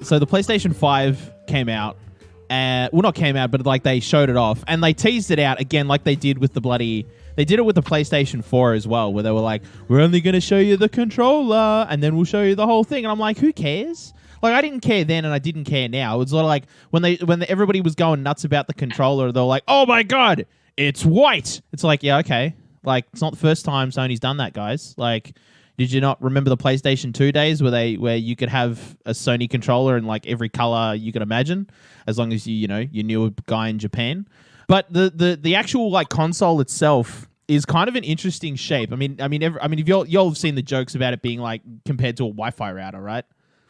So the PlayStation 5 came out. Not came out, but like they showed it off. And they teased it out again like they did with the bloody... They did it with the PlayStation 4 as well, where they were like, we're only going to show you the controller, and then we'll show you the whole thing. And I'm like, who cares? Like, I didn't care then, and I didn't care now. It was sort of like when everybody was going nuts about the controller, they were like, oh my God, it's white. It's like, yeah, okay. Like, it's not the first time Sony's done that, guys. Like, did you not remember the PlayStation 2 days where you could have a Sony controller in like every color you could imagine, as long as you knew a guy in Japan? But the actual like console itself is kind of an interesting shape. I mean, if y'all have seen the jokes about it being like compared to a Wi-Fi router, right?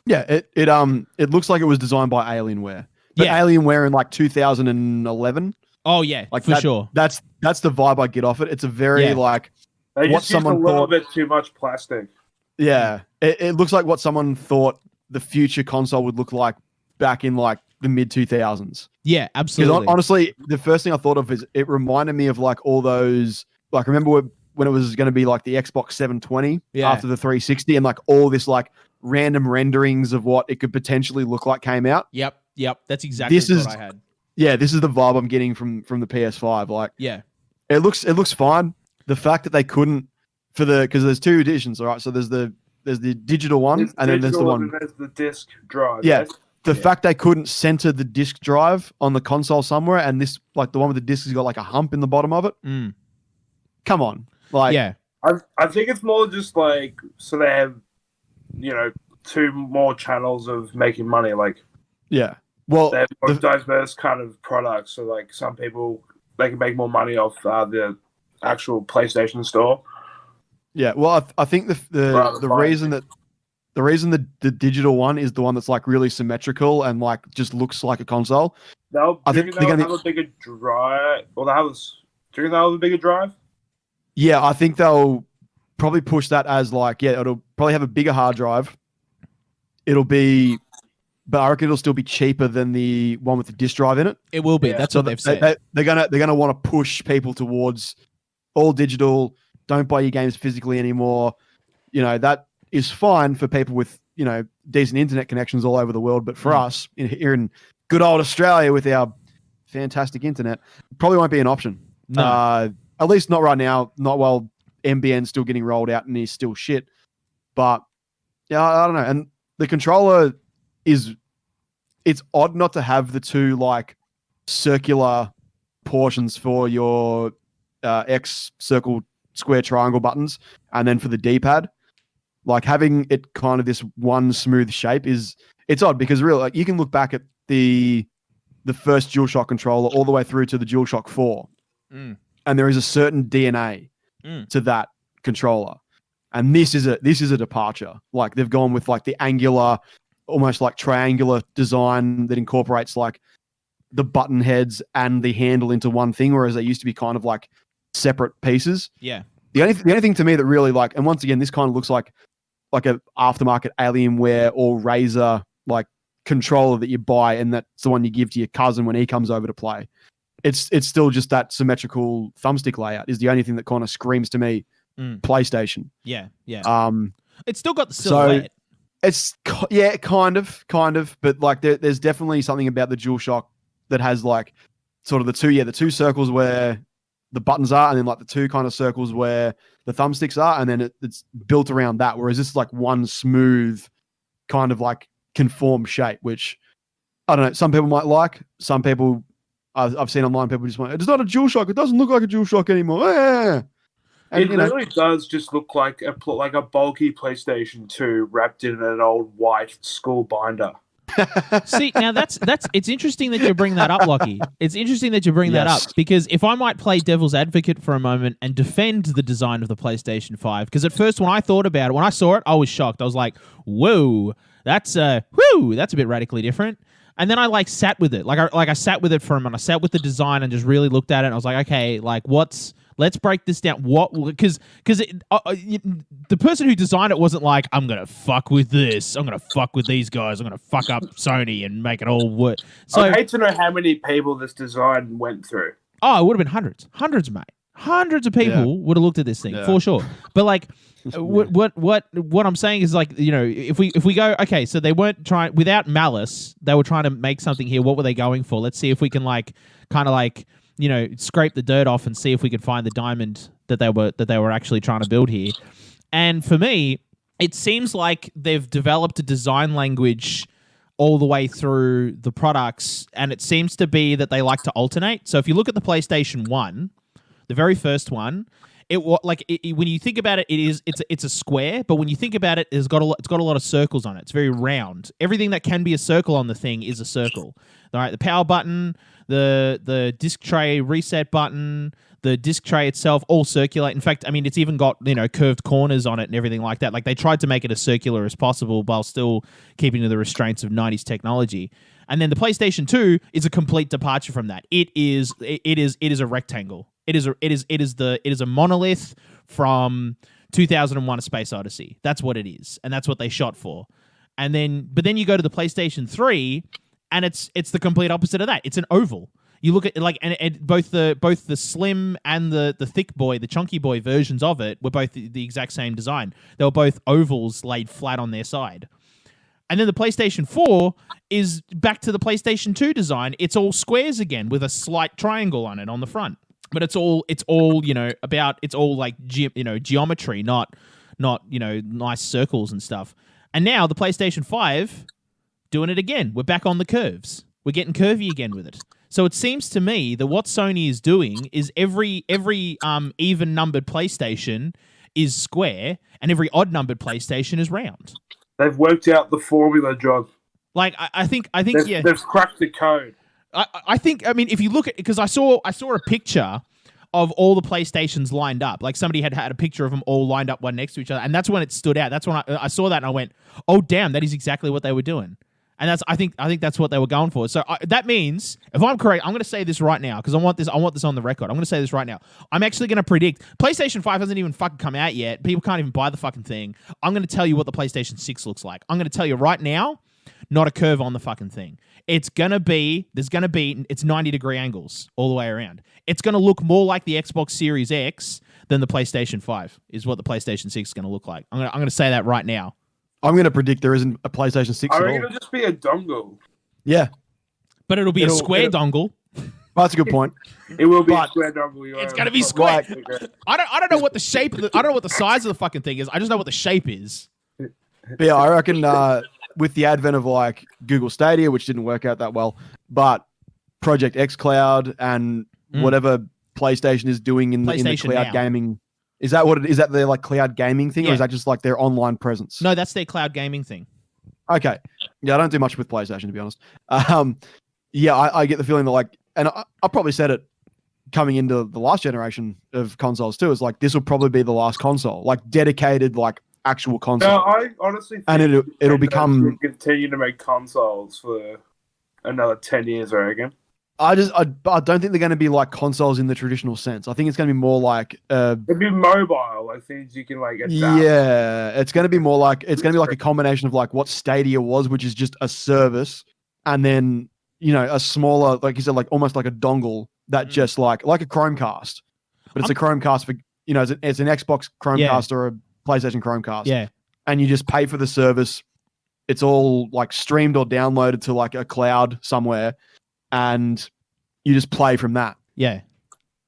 Yeah, it looks like it was designed by Alienware. But Alienware in like 2011. Oh yeah, like for sure. That's the vibe I get off it. It's a very like they what just used someone a little thought. bit too much plastic. Yeah, it looks like what someone thought the future console would look like back in like the mid 2000s. Yeah, absolutely. Because honestly, the first thing I thought of is it reminded me of like all those. Like, remember when it was going to be like the Xbox 720 after the 360 and like all this like random renderings of what it could potentially look like came out? Yep. That's exactly what I had. Yeah, this is the vibe I'm getting from the PS5. Like, yeah, it looks fine. The fact that they couldn't because there's two editions, all right? So there's the digital one and then there's the one. And there's the disc drive. Yeah. Yes? The fact they couldn't center the disc drive on the console somewhere and this, like the one with the disc has got like a hump in the bottom of it. Come on. Like, yeah. I think it's more just like, so they have, two more channels of making money. Like, yeah. Well, they have more diverse kind of products. So like some people, they can make more money off the actual PlayStation store. Yeah. Well, I think the reason that the digital one is the one that's like really symmetrical and like just looks like a console. I think they'll have a bigger drive. Or do you think they'll have a bigger drive? Yeah, I think they'll probably push that as like, it'll probably have a bigger hard drive. But I reckon it'll still be cheaper than the one with the disc drive in it. It will be. Yeah. That's what they've said. They're gonna want to push people towards all digital. Don't buy your games physically anymore. That is fine for people with decent internet connections all over the world. But for us here in good old Australia with our fantastic internet, probably won't be an option. No. At least not right now. Not while NBN's still getting rolled out and is still shit. But yeah, I don't know. And the controller it's odd not to have the two like circular portions for your X, circle, square, triangle buttons, and then for the D-pad. Like having it kind of this one smooth shape it's odd because really like you can look back at the first DualShock controller all the way through to the DualShock 4. And there is a certain DNA to that controller. And this is a departure. Like they've gone with like the angular, almost like triangular design that incorporates like the button heads and the handle into one thing, whereas they used to be kind of like separate pieces. Yeah. The only thing to me that really like, and once again, this kind of looks like a aftermarket Alienware or Razer like controller that you buy, and that's the one you give to your cousin when he comes over to play. It's still just that symmetrical thumbstick layout is the only thing that kind of screams to me PlayStation. Yeah. It's still got the silhouette. It's kind of, but like there's definitely something about the DualShock that has like sort of the two circles where the buttons are, and then like the two kind of circles where the thumbsticks are, and then it's built around that. Whereas this is like one smooth kind of like conformed shape, which I don't know. Some people might like. Some people I've seen online, people just went, it's not a DualShock. It doesn't look like a DualShock anymore. And, it literally does just look like a bulky PlayStation 2 wrapped in an old white school binder. See, now that's it's interesting that you bring that up, Lochie. It's interesting that you bring that up, because if I might play devil's advocate for a moment and defend the design of the PlayStation 5, because at first when I thought about it, when I saw it, I was shocked. I was like, whoa, that's a bit radically different. And then I like sat with it. I sat with it for a minute. I sat with the design and just really looked at it, and I was like, okay, like let's break this down. Because the person who designed it wasn't like, I'm going to fuck with this. I'm going to fuck with these guys. I'm going to fuck up Sony and make it all work. So I'd hate to know how many people this design went through. Oh, it would have been hundreds, mate. Hundreds of people would have looked at this thing for sure. But like, what I'm saying is like, you know, if we go, okay, so they weren't trying without malice, they were trying to make something here. What were they going for? Let's see if we can like kind of like, you know, scrape the dirt off and see if we can find the diamond that they were actually trying to build here. And for me, it seems like they've developed a design language all the way through the products, and it seems to be that they like to alternate. So if you look at the PlayStation 1, the very first one, when you think about it, it's a square, but when you think about it, it's got a lot of circles on it. It's very round. Everything that can be a circle on the thing is a circle. All right, the power button, the disc tray reset button, the disc tray itself, all circulate. In fact, I mean, it's even got, you know, curved corners on it and everything like that. Like they tried to make it as circular as possible while still keeping to the restraints of 90s technology. And then the PlayStation 2 is a complete departure from that. It is a rectangle. It is a monolith from 2001: A Space Odyssey. That's what it is, and that's what they shot for. But then you go to the PlayStation 3, and it's the complete opposite of that. It's an oval. You look at it like, and both the slim and the thick boy, the chunky boy versions of it were both the exact same design. They were both ovals laid flat on their side. And then the PlayStation 4 is back to the PlayStation 2 design. It's all squares again with a slight triangle on it on the front. But it's all you know, it's all like geometry, not you know, nice circles and stuff. And now the PlayStation 5 doing it again. We're back on the curves. We're getting curvy again with it. So it seems to me that what Sony is doing is every even numbered PlayStation is square and every odd numbered PlayStation is round. They've worked out the formula, John. Like I think they've cracked the code. I think, I mean, if you look at, because I saw a picture of all the PlayStations lined up. Like somebody had a picture of them all lined up one next to each other, and that's when it stood out. That's when I saw that and I went, "Oh damn, that is exactly what they were doing." And I think that's what they were going for. So that means, if I'm correct, I'm going to say this right now because I want this on the record. I'm going to say this right now. I'm actually going to predict PlayStation 5 hasn't even fucking come out yet. People can't even buy the fucking thing. I'm going to tell you what the PlayStation 6 looks like. I'm going to tell you right now, not a curve on the fucking thing. It's 90-degree angles all the way around. It's going to look more like the Xbox Series X than the PlayStation 5 is what the PlayStation 6 is going to look like. I'm going to say that right now. I'm going to predict there isn't a PlayStation 6 I at reckon all. it'll just be a dongle. Yeah. But it'll be a square dongle. Well, that's a good point. It will be a square dongle. It's going to be square. I don't know what the shape, I don't know what the size of the fucking thing is. I just know what the shape is. But yeah, I reckon with the advent of like Google Stadia, which didn't work out that well, but Project xCloud and whatever PlayStation is doing in the cloud gaming. Is that what it is? Is that their like cloud gaming thing, or is that just like their online presence? No, that's their cloud gaming thing. Okay. Yeah, I don't do much with PlayStation, to be honest. Yeah, I get the feeling that like, and I probably said it coming into the last generation of consoles too, is like this will probably be the last console, like dedicated like actual console. No, I honestly think and it'll become continue to make consoles for another 10 years, I reckon. I don't think they're going to be like consoles in the traditional sense. I think it's going to be more like it'd be mobile, like things you can like adapt. Yeah, it's going to be more like a combination of like what Stadia was, which is just a service, and then you know a smaller, like you said, like almost like a dongle that just like a Chromecast, but it's a Chromecast for it's an Xbox Chromecast or a PlayStation Chromecast. Yeah, and you just pay for the service. It's all like streamed or downloaded to like a cloud somewhere. And you just play from that. Yeah.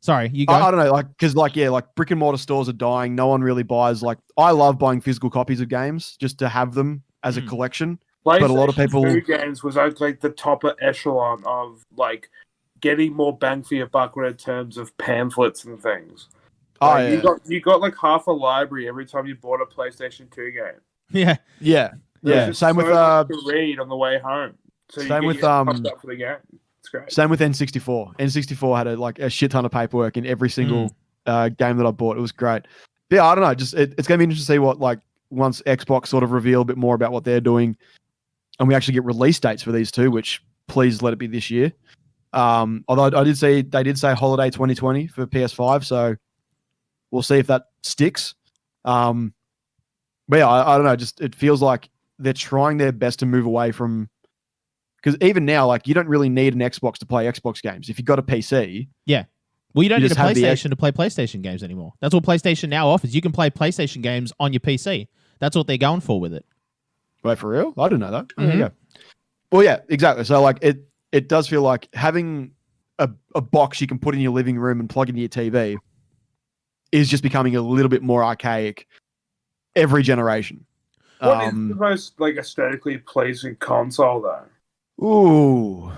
Sorry, you go. I don't know, like, because like brick and mortar stores are dying. No one really buys. Like, I love buying physical copies of games just to have them as a collection. But a lot of people 2 games was like the top echelon of like getting more bang for your buck in terms of pamphlets and things. Like, you got like half a library every time you bought a PlayStation 2 game. Yeah. Same with to read on the way home. So same with up for the game. It's great. Same with N64. N64 had a shit ton of paperwork in every single game that I bought. It was great. But yeah, I don't know. Just it's going to be interesting to see what like once Xbox sort of reveal a bit more about what they're doing, and we actually get release dates for these two. Which please let it be this year. Although they did say holiday 2020 for PS5, so we'll see if that sticks. But yeah, I don't know. Just it feels like they're trying their best to move away from. Because even now, like, you don't really need an Xbox to play Xbox games. If you've got a PC, Well, you don't need a just have the PlayStation to play PlayStation games anymore. That's what PlayStation now offers. You can play PlayStation games on your PC. That's what they're going for with it. Wait, for real? I didn't know that. There you go. Well, yeah, exactly. So like it does feel like having a box you can put in your living room and plug into your TV is just becoming a little bit more archaic every generation. What is the most like aesthetically pleasing console though? Ooh.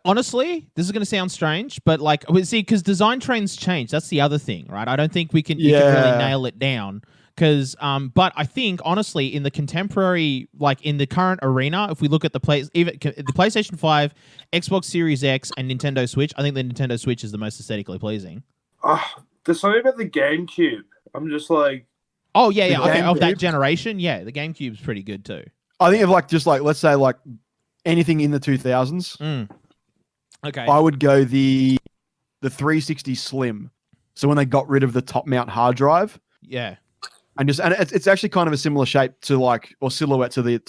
Honestly, this is going to sound strange, but like, see, because design trends change. That's the other thing, right? I don't think you can really nail it down. Because, but I think honestly, in the contemporary, like in the current arena, if we look at the PlayStation 5, Xbox Series X, and Nintendo Switch, I think the Nintendo Switch is the most aesthetically pleasing. There's something about the GameCube. I'm just like, oh yeah, okay, of that generation, yeah, the GameCube's pretty good too. I think of like just like let's say like anything in the 2000s. Okay, I would go the 360 Slim. So when they got rid of the top mount hard drive, yeah. And it's actually kind of a similar shape to like, or silhouette to the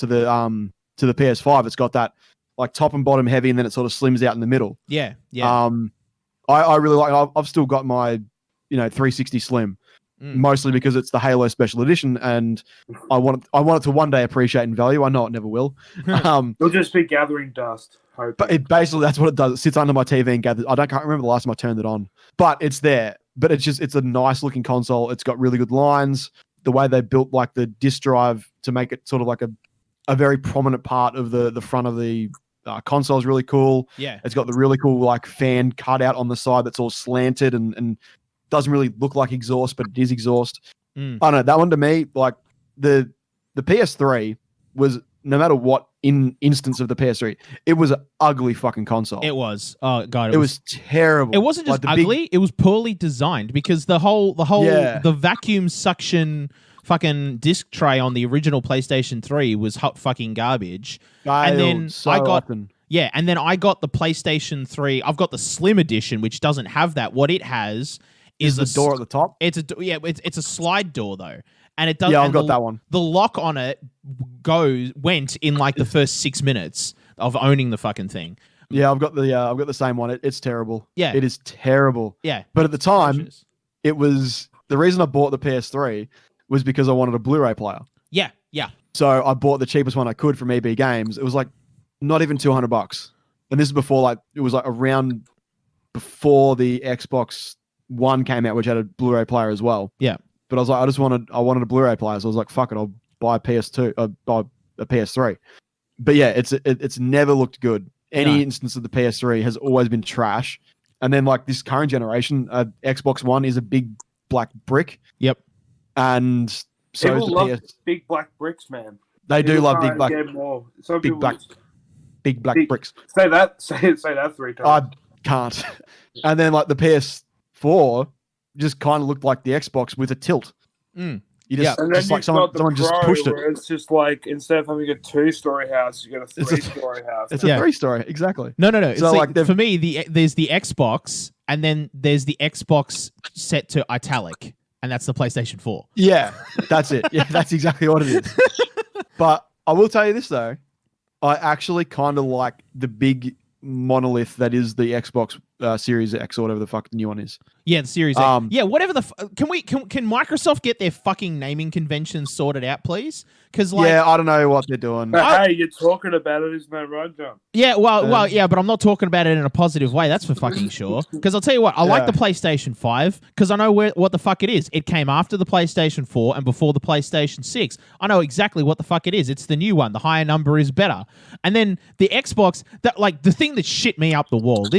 PS5. It's got that like top and bottom heavy, and then it sort of slims out in the middle. Yeah. I really like. I've still got my 360 Slim, mostly because it's the Halo Special Edition, and I want it to one day appreciate in value. I know it never will. You'll just be gathering dust. But it basically that's what it does. It sits under my TV and gathers. Can't remember the last time I turned it on, but it's there. But it's a nice looking console. It's got really good lines. The way they built like the disk drive to make it sort of like a very prominent part of the front of the console is really cool. Yeah, it's got the really cool like fan cutout on the side that's all slanted and doesn't really look like exhaust, but it is exhaust. I don't know, that one to me, like the PS3 was, no matter what instance of the PS3, it was an ugly fucking console. It was. Oh god, it was terrible. It wasn't just ugly; it was poorly designed because the vacuum suction fucking disc tray on the original PlayStation 3 was hot fucking garbage. And then I got the PlayStation 3. I've got the Slim Edition, which doesn't have that. What it has is the door at the top. It's a slide door though. And it does. Yeah, I've got that one. The lock on it went in like the first 6 minutes of owning the fucking thing. Yeah, I've got the same one. It's terrible. Yeah, it is terrible. Yeah, but at the time, it was the reason I bought the PS3 was because I wanted a Blu-ray player. Yeah. So I bought the cheapest one I could from EB Games. It was like not even $200, and this is before it was like around before the Xbox One came out, which had a Blu-ray player as well. Yeah. But I was like, I wanted a Blu-ray player, so I was like, fuck it, I'll buy a PS2, buy a PS3. But yeah, it's never looked good. Any instance of the PS3 has always been trash. And then like this current generation, Xbox One is a big black brick. Yep. And so people love big black bricks, man. They do love big black, big black bricks. Say that 3 times. I can't. And then like the PS4 just kind of looked like the Xbox with a tilt. You just, and then just like someone just pushed it. It's just like instead of having a 2-story house, you got a 3-story house. It's a 3-story, exactly. No. So like for me, there's the Xbox, and then there's the Xbox set to italic, and that's the PlayStation 4. Yeah, that's it. Yeah, that's exactly what it is. But I will tell you this though, I actually kind of like the big monolith that is the Xbox Series X or whatever the fuck the new one is. Yeah, the Series X. Yeah, whatever the can Microsoft get their fucking naming conventions sorted out, please? Because I don't know what they're doing. Hey, you're talking about it, isn't that right, John? Yeah, well, but I'm not talking about it in a positive way. That's for fucking sure. Because I'll tell you what, I like the PlayStation 5 because I know what the fuck it is. It came after the PlayStation 4 and before the PlayStation 6. I know exactly what the fuck it is. It's the new one. The higher number is better. And then the Xbox, the thing that shit me up the wall.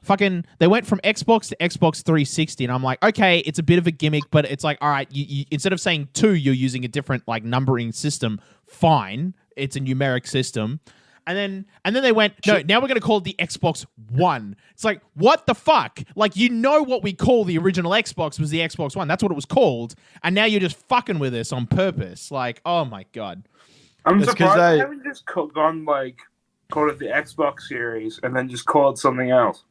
Fucking, they went from Xbox to Xbox 360, and I'm like, okay, it's a bit of a gimmick, but it's like, all right, you instead of saying 2, you're using a different like numbering system. Fine, it's a numeric system. And then they went, no, now we're going to call it the Xbox One. It's like, what the fuck? Like, what we call the original Xbox was the Xbox One. That's what it was called. And now you're just fucking with us on purpose. Like, oh my God. I'm surprised they haven't just called it the Xbox Series and then just called it something else.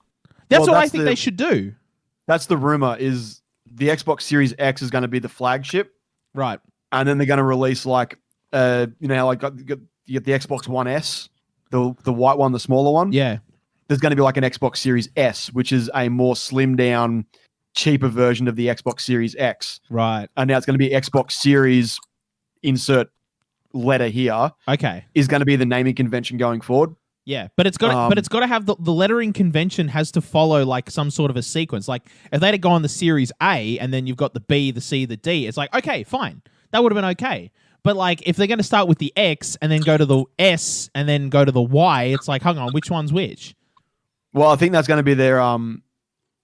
That's what I think they should do. That's the rumor, is the Xbox Series X is going to be the flagship. Right. And then they're going to release like, you get the Xbox One S, the white one, the smaller one. Yeah. there's going to be like an Xbox Series S, which is a more slimmed down, cheaper version of the Xbox Series X. Right. And now it's going to be Xbox Series, insert letter here. Okay. Is going to be the naming convention going forward. Yeah, but it's got to have the lettering convention has to follow like some sort of a sequence. Like if they'd go on the Series A and then you've got the B, the C, the D, it's like, okay, fine. That would have been okay. But like if they're going to start with the X and then go to the S and then go to the Y, it's like, hang on, which one's which? Well, I think that's going to be their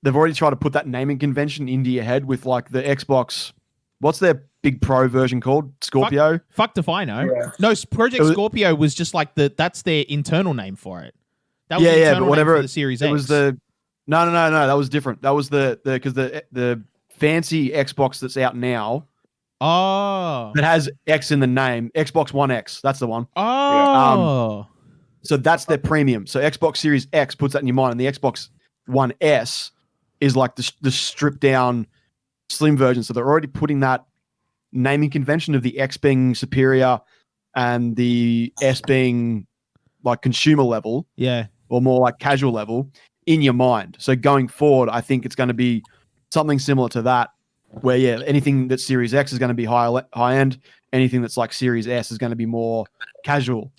they've already tried to put that naming convention into your head with like the Xbox. What's their big pro version called? Scorpio? Fuck if I know. Yeah. No, Project Scorpio was just like that's their internal name for it. That was the internal but whatever name for the Series X. It was the no, that was different. That was the because the fancy Xbox that's out now. Oh. That has X in the name. Xbox One X. That's the one. Oh. So that's their premium. So Xbox Series X puts that in your mind, and the Xbox One S is like the stripped down slim version. So they're already putting that naming convention of the X being superior and the S being like consumer level, or more like casual level in your mind. So going forward, I think it's going to be something similar to that, where anything that's Series X is going to be high end. Anything that's like Series S is going to be more casual.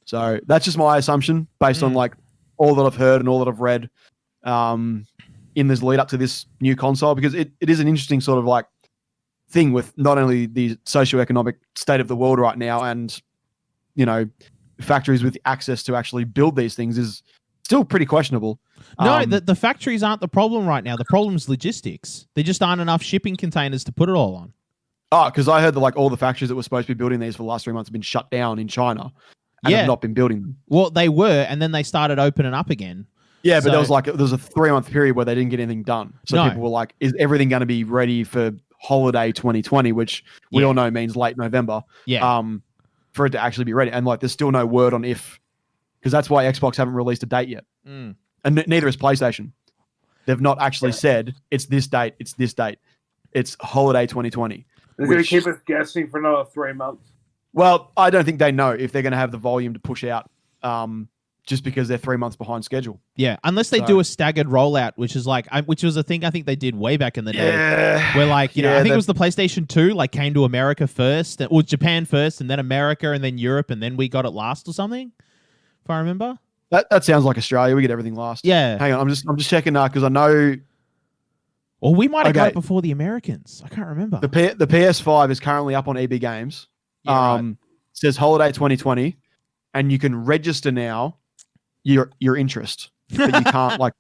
So that's just my assumption based on like all that I've heard and all that I've read in this lead up to this new console, because it is an interesting sort of like thing with not only the socioeconomic state of the world right now and, you know, factories with access to actually build these things is still pretty questionable. No, the factories aren't the problem right now. The problem is logistics. There just aren't enough shipping containers to put it all on. Oh, because I heard that like all the factories that were supposed to be building these for the last 3 months have been shut down in China and have not been building them. Well, they were, and then they started opening up again. Yeah, but there was a 3 month period where they didn't get anything done. So people were like, is everything going to be ready for holiday 2020, which we all know means late November, for it to actually be ready. And like, there's still no word on if, because that's why Xbox haven't released a date yet. And neither is PlayStation. They've not actually said it's this date, it's this date. It's holiday 2020. They're going to keep us guessing for another 3 months. Well, I don't think they know if they're going to have the volume to push out just because they're 3 months behind schedule. Yeah, unless they do a staggered rollout, which is like, which was a thing I think they did way back in the day. Where like, you know, I think it was the PlayStation 2 like came to America first, or Japan first, and then America, and then Europe, and then we got it last or something, if I remember. That sounds like Australia. We get everything last. Yeah. Hang on, I'm just checking now because I know. Or we might have got it before the Americans. I can't remember. The PS5 is currently up on EB Games. Yeah, right. Says holiday 2020, and you can register now your interest, but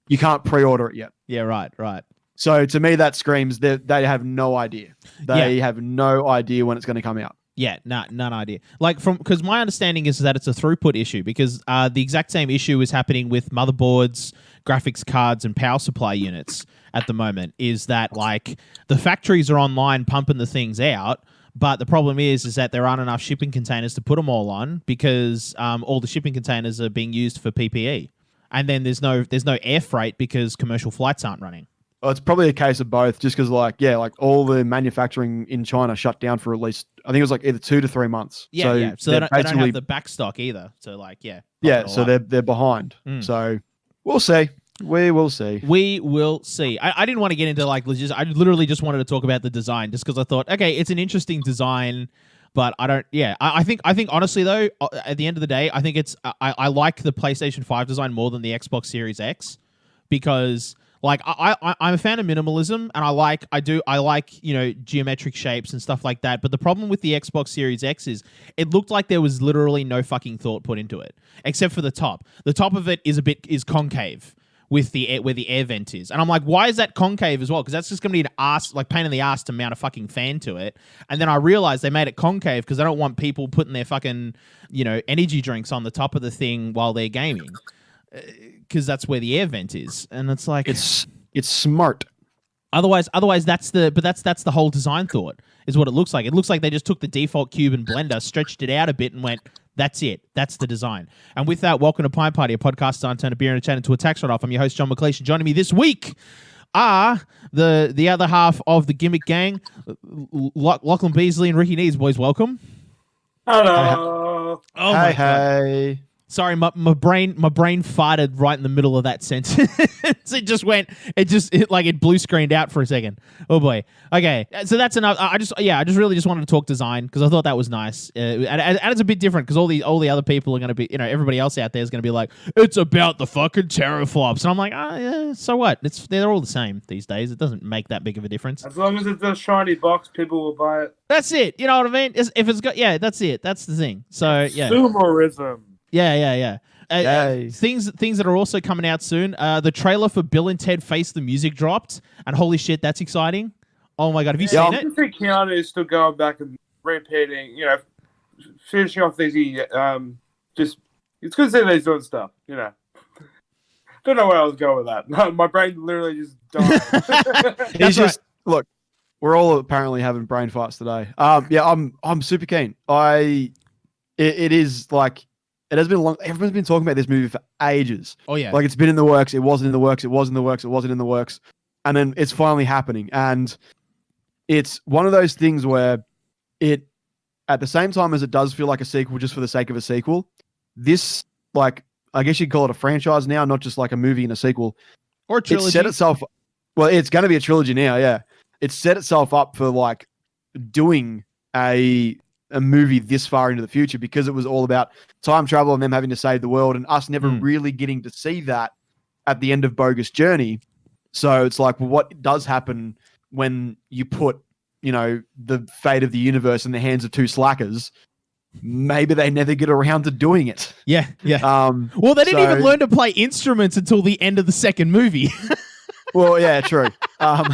you can't pre-order it yet. Yeah, right. So to me, that screams that they have no idea. They have no idea when it's going to come out. Yeah, none idea. Like because my understanding is that it's a throughput issue, because the exact same issue is happening with motherboards, graphics cards, and power supply units at the moment. Is that like the factories are online pumping the things out, but the problem is that there aren't enough shipping containers to put them all on, because all the shipping containers are being used for PPE, and then there's no air freight because commercial flights aren't running. Well, it's probably a case of both, just because like all the manufacturing in China shut down for at least, I think it was like either 2 to 3 months. Yeah. So they don't have the back stock either. So like so they're behind. So we'll see. We will see. We will see. I didn't want to get into like logistics. I literally just wanted to talk about the design, just because I thought, okay, it's an interesting design, but I don't. Yeah, I think honestly though, at the end of the day, I think it's I like the PlayStation 5 design more than the Xbox Series X, because like I'm a fan of minimalism, and I like you know, geometric shapes and stuff like that. But the problem with the Xbox Series X is it looked like there was literally no fucking thought put into it, except for the top. The top of it is concave with where the air vent is. And I'm like, why is that concave as well? Because that's just going to be an pain in the ass to mount a fucking fan to it. And then I realized they made it concave because they don't want people putting their fucking, you know, energy drinks on the top of the thing while they're gaming, because that's where the air vent is. And it's like, it's smart. Otherwise that's the whole design thought, is what it looks like. It looks like they just took the default cube and blender, stretched it out a bit, and went, that's it. That's the design. And with that, welcome to Pint Party, a podcast designed to turn a beer and a chat into a tax write-off. I'm your host, John McLeish, and joining me this week are the other half of the gimmick gang, Lachlan Beazleigh and Ricki. Boys, welcome. Hello. Oh, hey. Sorry, my brain farted right in the middle of that sentence. It blue screened out for a second. Oh boy. Okay, so that's enough. I just really just wanted to talk design because I thought that was nice, and it's a bit different because all the other people are going to be, everybody else out there is going to be like, it's about the fucking teraflops, and I'm like, yeah, so what? They're all the same these days. It doesn't make that big of a difference. As long as it's a shiny box, people will buy it. That's it. You know what I mean? If it's got, that's it. That's the thing. So yeah. Consumerism. Yeah. Things that are also coming out soon. The trailer for Bill and Ted Face the Music dropped, and holy shit, that's exciting. Oh my god, have you seen it? I think Keanu is still going back and repeating, finishing off these. It's good to see that he's doing stuff. Don't know where I was going with that. No, my brain literally just died. Look. We're all apparently having brain farts today. I'm super keen. It is like. It has been long. Everyone's been talking about this movie for ages. Oh yeah, like it's been in the works. It wasn't in the works. It was in the works. It wasn't in the works, and then it's finally happening. And it's one of those things where it, at the same time as it does feel like a sequel just for the sake of a sequel, this, like, I guess you'd call it a franchise now, not just like a movie and a sequel or a trilogy. It set itself. Well, it's going to be a trilogy now. Yeah, it set itself up for like doing a movie this far into the future because it was all about time travel and them having to save the world and us never really getting to see that at the end of Bogus Journey. So it's like, well, what does happen when you put, the fate of the universe in the hands of two slackers? Maybe they never get around to doing it. Yeah. Well, they didn't even learn to play instruments until the end of the second movie. Well, yeah, true. One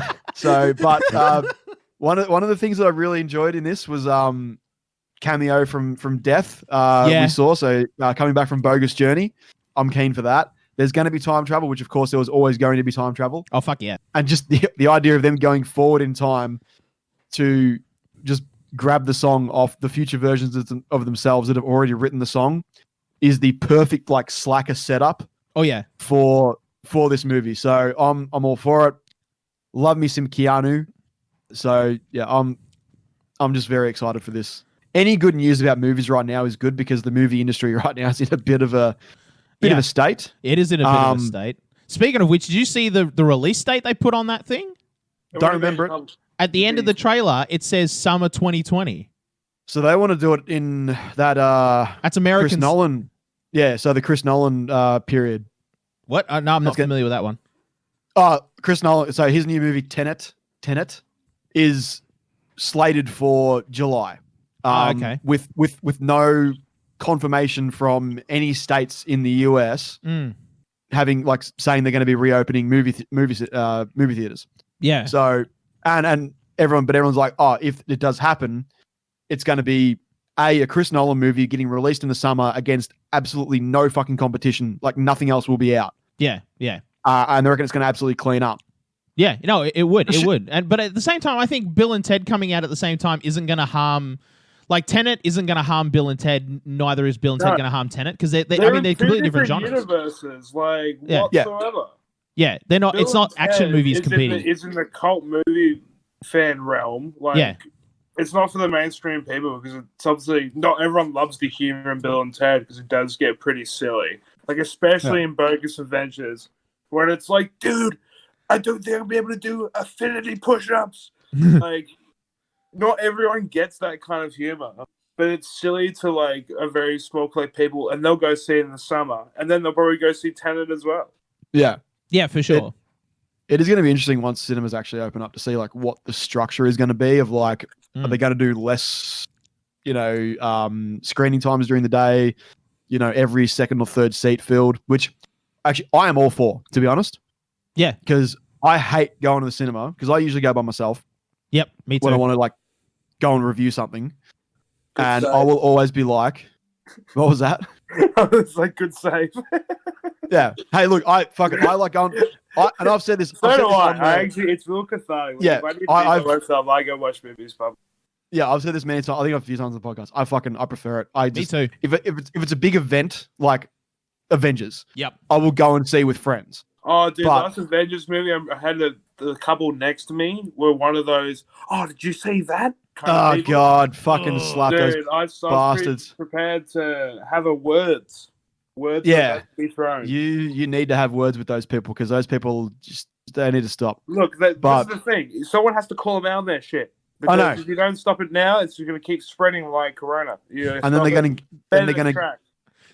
of the things that I really enjoyed in this was cameo from Death we saw, so coming back from Bogus Journey. I'm keen for that. There's going to be time travel, which of course there was always going to be time travel. Oh fuck yeah. And just the idea of them going forward in time to just grab the song off the future versions of themselves that have already written the song is the perfect like slacker setup. Oh yeah. For this movie. So I'm all for it. Love me some Keanu. So yeah, I'm just very excited for this. Any good news about movies right now is good because the movie industry right now is in a bit of a state. It is in a bit of a state. Speaking of which, did you see the release date they put on that thing? Don't remember it. At the end of the trailer, it says summer 2020. So they want to do it in that that's American Chris Nolan. Yeah, so the Chris Nolan period. What? No, I'm not familiar with that one. Chris Nolan. So his new movie Tenet is slated for July. Okay. With no confirmation from any states in the US having like saying they're going to be reopening movie theaters. Yeah. So and everyone's like, if it does happen, it's going to be a Chris Nolan movie getting released in the summer against absolutely no fucking competition. Like nothing else will be out. Yeah. And they reckon it's going to absolutely clean up. Yeah, it would. But at the same time, I think Bill and Ted coming out at the same time isn't going to harm. Like Tenet isn't going to harm Bill and Ted. Neither is Bill and Ted going to harm Tenet because they're completely different genres. Universes, whatsoever. Yeah, they're not. Bill it's not action Ted movies competing. It's in the cult movie fan realm. It's not for the mainstream people because it's obviously not everyone loves the humor in Bill and Ted because it does get pretty silly. Like especially in Bogus Adventures, where it's like, dude, I don't think I'll be able to do affinity push-ups. Like, not everyone gets that kind of humor, but it's silly to like a very small clique of people, and they'll go see it in the summer, and then they'll probably go see Tenet as well. Yeah, for sure. It is going to be interesting once cinemas actually open up to see like what the structure is going to be of like, are they going to do less, screening times during the day, every second or third seat filled, which actually I am all for, to be honest. Yeah. Because I hate going to the cinema because I usually go by myself. Yep, me too. When I want to like go and review something. I will always be like, what was that? It's like good save. Yeah. Hey, look, I like going. And I've said this. Actually, it's real cathartic. Yeah. I go watch movies. Yeah, I've said this many times. I think a few times on the podcast. I prefer it. Me too. If it's a big event like Avengers, yep, I will go and see with friends. Oh, dude, last Avengers movie, I had the couple next to me were one of those. Oh, did you see that? Oh God, fucking slap those bastards. Prepared to have a words Words Yeah. are to be thrown. You need to have words with those people because those people just they need to stop. Look, this is the thing. Someone has to call them out on their shit. Because I know. if you don't stop it now, it's going to keep spreading like Corona. And then they're going to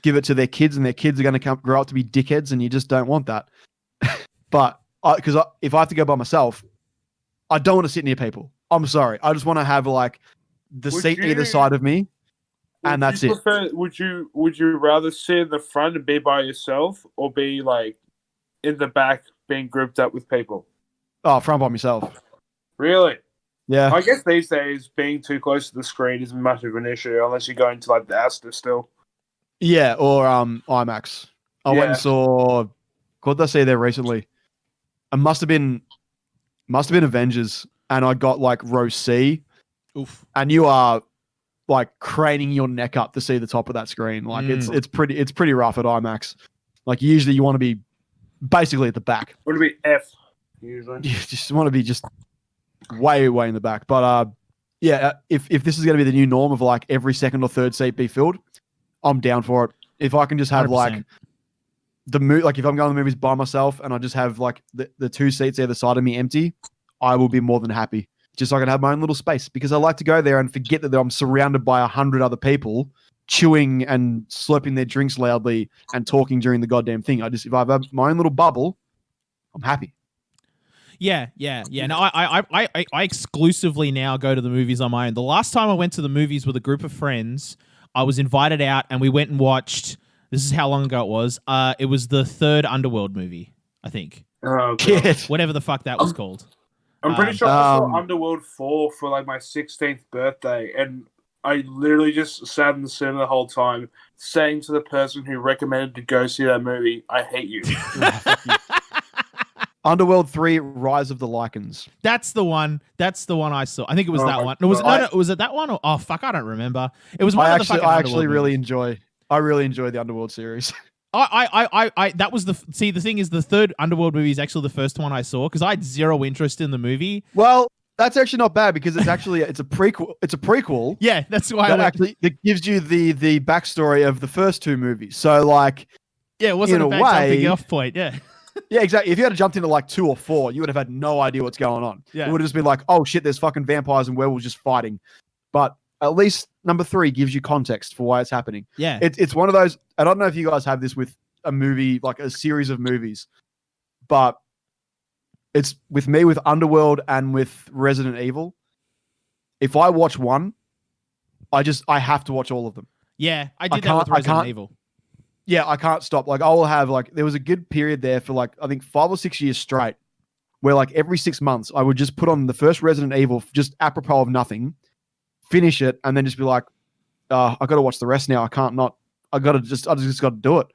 give it to their kids, and their kids are going to grow up to be dickheads, and you just don't want that. But because if I have to go by myself, I don't want to sit near people. I'm sorry. I just want to have like the seat either side of me, and that's it. Would you rather sit in the front and be by yourself, or be like in the back being grouped up with people? Oh, front by myself. Really? Yeah. I guess these days being too close to the screen isn't much of an issue unless you're going to like the Astor still. Yeah, or IMAX. I went and saw. What did I see there recently? It must have been Avengers, and I got like row C. Oof. And you are like craning your neck up to see the top of that screen. Like it's pretty rough at IMAX. Like usually you want to be basically at the back. Want to be F usually. You just want to be just way in the back. But if this is going to be the new norm of like every second or third seat be filled, I'm down for it. If I can just have 100%. Like like if I'm going to the movies by myself and I just have like the two seats either side of me empty, I will be more than happy. Just so I can have my own little space, because I like to go there and forget that I'm surrounded by 100 other people chewing and slurping their drinks loudly and talking during the goddamn thing. If I have my own little bubble, I'm happy. Yeah. No, I exclusively now go to the movies on my own. The last time I went to the movies with a group of friends, I was invited out and we went and watched. This is how long ago it was. It was the third Underworld movie, I think. Oh, God. Whatever the fuck that was called. I'm pretty sure I saw Underworld 4 for like my 16th birthday, and I literally just sat in the cinema the whole time saying to the person who recommended to go see that movie, I hate you. Underworld 3, Rise of the Lycans. That's the one I saw. I think it was that one. Was it that one? Or, oh, fuck, I don't remember. It was one of the fucking I actually really enjoy the Underworld series. That was the thing is the third Underworld movie is actually the first one I saw because I had zero interest in the movie. Well, that's actually not bad because it's actually it's a prequel. Yeah, that's why that gives you the backstory of the first two movies. So like, yeah, it wasn't a bad jumping off point. Yeah. Yeah, exactly. If you had jumped into like 2 or 4, you would have had no idea what's going on. Yeah. It would have just been like, oh shit, there's fucking vampires and werewolves just fighting. But at least number 3 gives you context for why it's happening. Yeah. It's one of those, I don't know if you guys have this with a movie, like a series of movies, but it's with me with Underworld and with Resident Evil. If I watch one, I have to watch all of them. Yeah, I did that with Resident Evil. Yeah, I can't stop. Like, I will have, like, there was a good period there for, like, I think 5 or 6 years straight where, like, every 6 months I would just put on the first Resident Evil just apropos of nothing, finish it, and then just be like, I got to watch the rest now. I just got to do it.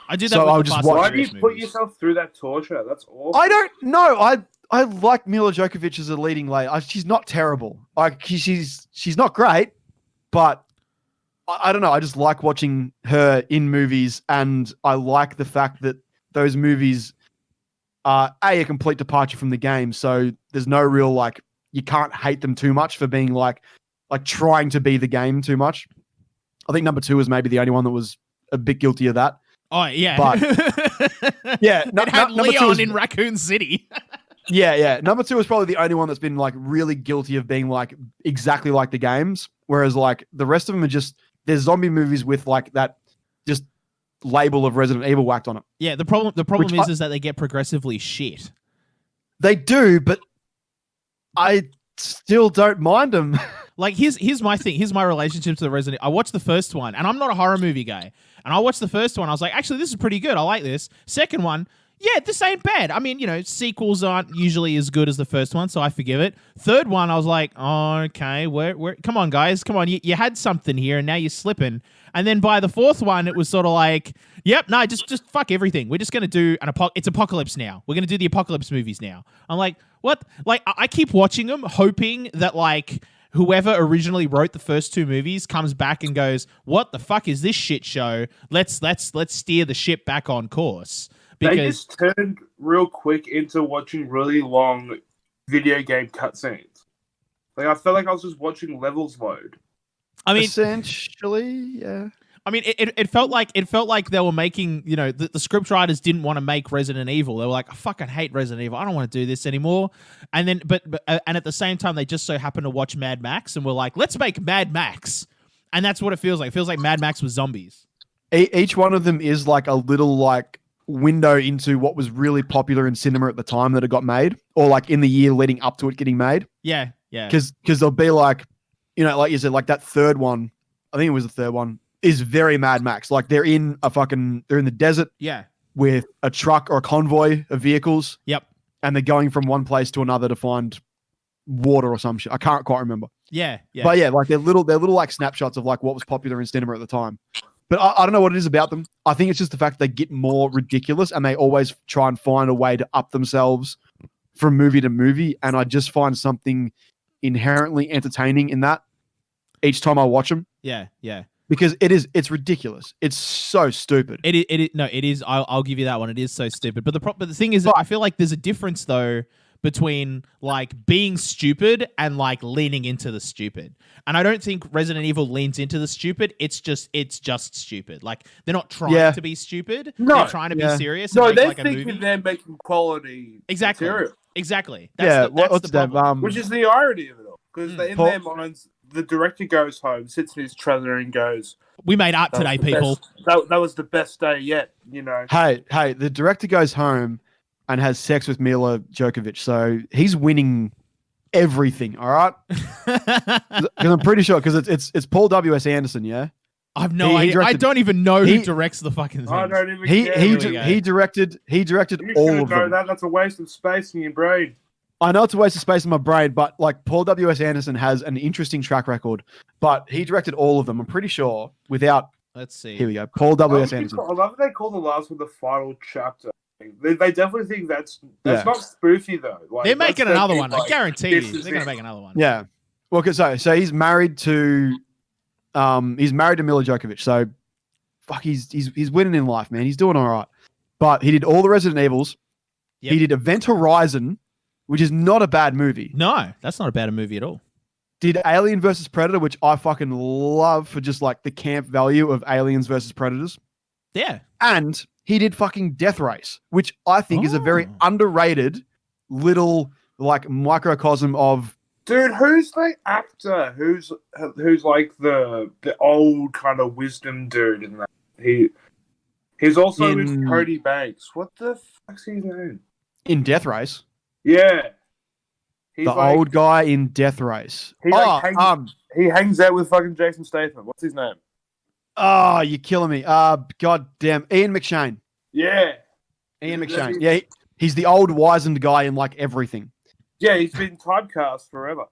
I do that with the Fast and Furious movies. Why do you put yourself through that torture? That's awful. I don't know. I like Mila Djokovic as a leading lady. She's not terrible. Like, she's not great, but I don't know. I just like watching her in movies, and I like the fact that those movies are a complete departure from the game. So there's no real, like, you can't hate them too much for being like trying to be the game too much. I think number 2 was maybe the only one that was a bit guilty of that. Oh yeah, but yeah, it had Leon in Raccoon City. Yeah. Number 2 is probably the only one that's been like really guilty of being like exactly like the games, whereas like the rest of them are just. There's zombie movies with like that just label of Resident Evil whacked on it. Yeah, the problem is that they get progressively shit. They do, but I still don't mind them. Like here's my thing. Here's my relationship to the Resident. I watched the first one, and I'm not a horror movie guy. And I watched the first one. I was like, actually, this is pretty good. I like this. Second one, yeah, this ain't bad. I mean, sequels aren't usually as good as the first one, so I forgive it. Third one, I was like, oh, okay, where? Come on, guys, come on. You had something here, and now you're slipping. And then by the fourth one, it was sort of like, yep, no, just fuck everything. We're just gonna do it's apocalypse now. We're gonna do the apocalypse movies now. I'm like, what? Like, I keep watching them, hoping that like whoever originally wrote the first 2 movies comes back and goes, what the fuck is this shit show? Let's steer the ship back on course. Because they just turned real quick into watching really long video game cutscenes. Like, I felt like I was just watching levels load. I mean, essentially, yeah. I mean, it felt like they were making, the script writers didn't want to make Resident Evil. They were like, I fucking hate Resident Evil. I don't want to do this anymore. And then, but at the same time, they just so happened to watch Mad Max and were like, let's make Mad Max. And that's what it feels like. It feels like Mad Max with zombies. Each one of them is like a little like window into what was really popular in cinema at the time that it got made, or like in the year leading up to it getting made. Yeah. Because they'll be like, like you said, like that third one, I think it was the third one, is very Mad Max. Like they're in the desert. Yeah. With a truck or a convoy of vehicles. Yep. And they're going from one place to another to find water or some shit. I can't quite remember. Yeah. Yeah. But yeah, like they're little like snapshots of like what was popular in cinema at the time. But I don't know what it is about them. I think it's just the fact they get more ridiculous and they always try and find a way to up themselves from movie to movie. And I just find something inherently entertaining in that each time I watch them. Yeah. Yeah. Because it's ridiculous. It's so stupid. It is. I'll give you that one. It is so stupid. But the thing is, I feel like there's a difference though between like being stupid and like leaning into the stupid. And I don't think Resident Evil leans into the stupid. It's just stupid. Like they're not trying to be stupid. No. They're trying to be serious. No, and make, they're like, thinking a movie. they're making quality material. Exactly. That's the problem. Which is the irony of it all. Because in their minds, the director goes home, sits in his trailer and goes, "We made art today, people." That was the best day yet, Hey, the director goes home and has sex with Mila Djokovic, so he's winning everything. All right, because I'm pretty sure because it's Paul W.S. Anderson, yeah. I've no idea. I don't even know who directs the fucking thing. I don't even care. He directed all of them. That's a waste of space in your brain. I know it's a waste of space in my brain, but like Paul W.S. Anderson has an interesting track record, but he directed all of them. I'm pretty sure without. Let's see. Here we go. Paul W.S. Anderson. I love that they call the last one the final chapter. They definitely think that's not spoofy though. Like, they're making another one. I guarantee you, they're going to make another one. Yeah. Well, so he's married to, Mila Djokovic. So, fuck, he's winning in life, man. He's doing all right. But he did all the Resident Evils. Yep. He did Event Horizon, which is not a bad movie. No, that's not a bad movie at all. Did Alien versus Predator, which I fucking love for just like the camp value of Aliens versus Predators. Yeah. And he did fucking Death Race, which I think is a very underrated little like microcosm of. Dude, who's the actor? Who's like the old kind of wisdom dude in that? He's also with Cody Banks. What the fuck's his name? In Death Race. Yeah. He's old guy in Death Race. He hangs out with fucking Jason Statham. What's his name? Oh, you're killing me. God damn. Ian McShane. Yeah. Ian McShane. Yeah, he's the old wizened guy in like everything. Yeah, he's been typecast forever.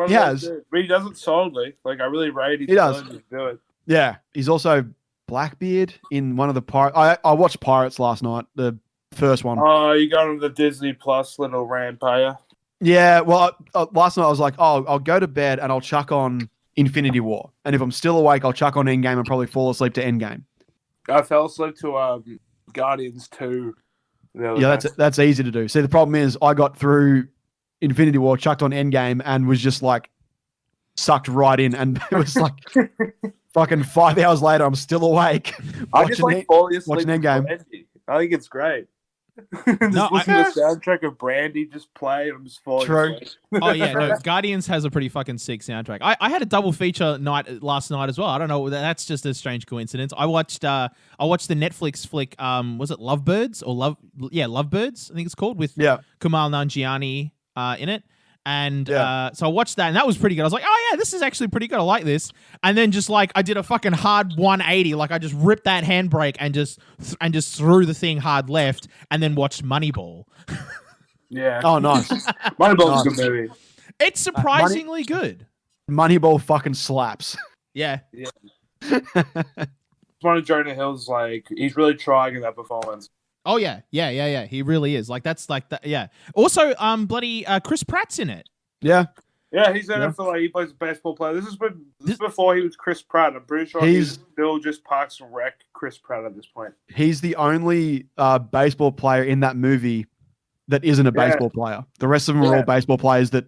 He has. But he does it solidly. Like, I really rate his ability to do it. Yeah. He's also Blackbeard in one of the Pirates. I watched Pirates last night, the first one. Oh, you got him the Disney Plus little rant payer. Yeah, well, last night I was like, I'll go to bed and I'll chuck on Infinity War. And if I'm still awake, I'll chuck on Endgame and probably fall asleep to Endgame. I fell asleep to Guardians 2. Yeah, that's easy to do. See, the problem is I got through Infinity War, chucked on Endgame, and was just like sucked right in. And it was like fucking 5 hours later, I'm still awake. I just like falling asleep watching Endgame. I think it's great. Listen to the soundtrack of Brandy just play and I'm just falling asleep. Oh yeah, no, Guardians has a pretty fucking sick soundtrack. I had a double feature night last night as well. I don't know, that's just a strange coincidence. I watched the Netflix flick, was it Lovebirds or Lovebirds, I think it's called, with Kumail Nanjiani in it. And so I watched that and that was pretty good. I was like, oh yeah, this is actually pretty good. I like this. And then just like I did a fucking hard 180. Like I just ripped that handbrake and just threw the thing hard left and then watched Moneyball. Yeah. Oh, nice. Moneyball's a good movie. It's surprisingly good. Moneyball fucking slaps. Yeah. One of Jonah Hill's like, he's really trying in that performance. Oh yeah. He really is. Like that's like that. Yeah. Also, bloody Chris Pratt's in it. Yeah. Yeah, he's in it for like he plays a baseball player. This is before he was Chris Pratt. I'm pretty sure he's still just Parks and Rec Chris Pratt at this point. He's the only baseball player in that movie that isn't a baseball player. The rest of them are all baseball players that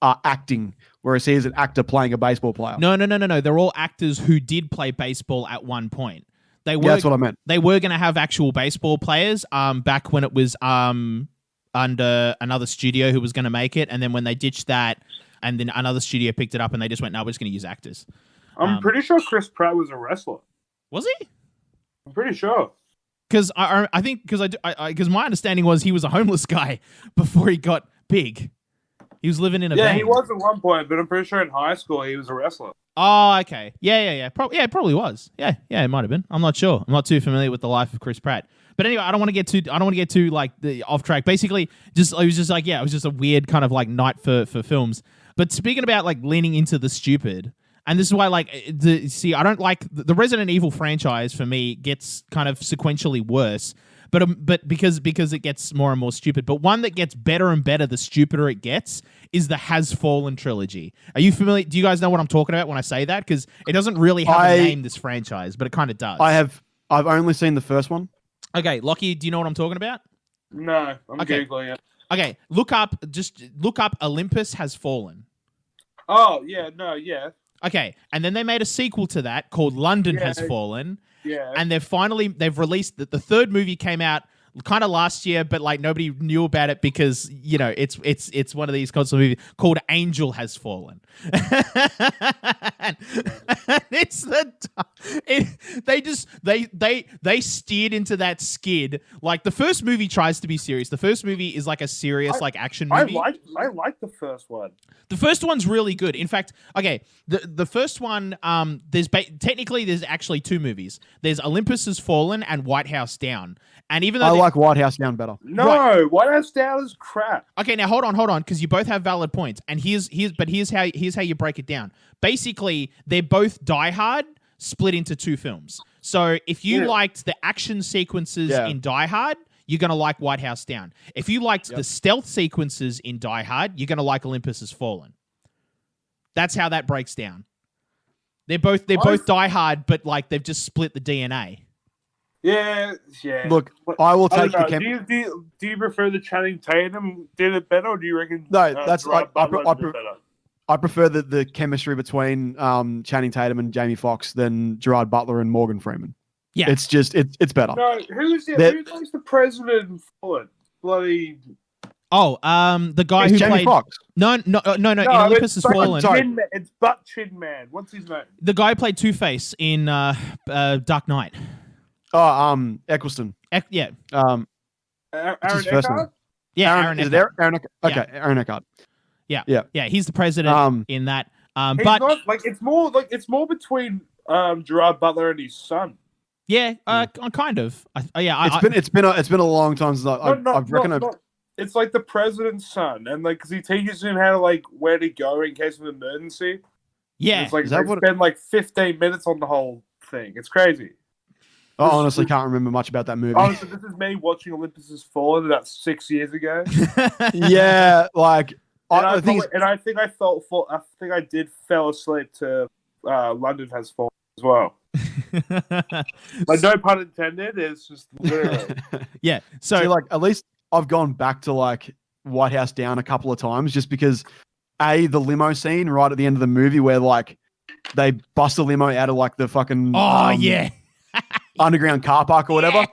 are acting whereas he is an actor playing a baseball player. No. They're all actors who did play baseball at one point. They were. Yeah, that's what I meant. They were going to have actual baseball players back when it was under another studio who was going to make it, and then when they ditched that, and then another studio picked it up, and they just went, "No, we're just going to use actors." I'm pretty sure Chris Pratt was a wrestler. Was he? I'm pretty sure. Because I think because my understanding was he was a homeless guy before he got big. He was living in a van. He was at one point, but I'm pretty sure in high school he was a wrestler. Oh, okay. Yeah. It probably was. Yeah, it might have been. I'm not sure. I'm not too familiar with the life of Chris Pratt. But anyway, I don't want to get too like the off track. Basically, it was just a weird kind of like night for films. But speaking about like leaning into the stupid, and this is why I don't like the Resident Evil franchise. For me, gets kind of sequentially worse. But because it gets more and more stupid. But one that gets better and better the stupider it gets is the Has Fallen trilogy. Are you familiar? Do you guys know what I'm talking about when I say that? Because it doesn't really have a name, this franchise, but it kind of does. I've only seen the first one. Okay, Lochie, do you know what I'm talking about? No, I'm Googling it. Okay, look up Olympus Has Fallen. Oh, yeah, no, yeah. Okay, and then they made a sequel to that called London Has Fallen. Yeah. And they've released the third movie came out kind of last year, but like nobody knew about it because, you know, it's one of these console movies called Angel Has Fallen. And it's they steered into that skid. Like the first movie tries to be serious. The first movie is like a serious action movie. I like the first one. The first one's really good. In fact, okay, the first one, technically there's actually two movies. There's Olympus Has Fallen and White House Down. And even though I like White House Down better. No, right. White House Down is crap. Okay, now hold on, because you both have valid points. And here's how you break it down. Basically, they're both Die Hard split into two films. So if you liked the action sequences in Die Hard, you're going to like White House Down. If you liked the stealth sequences in Die Hard, you're going to like Olympus Has Fallen. That's how that breaks down. They're both Die Hard, but like they've just split the DNA. Yeah. Look, I will take the do you prefer the Channing Tatum did it better, or do you reckon? No, that's Gerard Butler did it better? I prefer the chemistry between Channing Tatum and Jamie Foxx than Gerard Butler and Morgan Freeman. Yeah, it's just it's better. No, who plays the president in Fallen? Bloody. Oh, the guy who Jamie played Foxx. No. In Olympus Has Fallen. It's Butt Chin Man. What's his name? The guy who played Two-Face in Dark Knight. Oh, Eccleston. Yeah. Aaron Eckhart? Yeah, Aaron Eckhart. Aaron Eckhart. Okay, Aaron Eckhart. Yeah. He's the president in that. He's but not, it's more between Gerard Butler and his son. Yeah, kind of. It's been a long time since I reckon. It's like the president's son, and like because he teaches him how to like where to go in case of emergency. Yeah, it's like they spend like 15 minutes on the whole thing. It's crazy. I honestly can't remember much about that movie. Honestly, this is me watching Olympus Has Fallen about 6 years ago. Yeah, like I think I did fell asleep to London Has Fallen as well. Like no pun intended. It's just literally. Yeah. So like at least I've gone back to like White House Down a couple of times just because the limo scene right at the end of the movie where like they bust a limo out of like the fucking underground car park or whatever.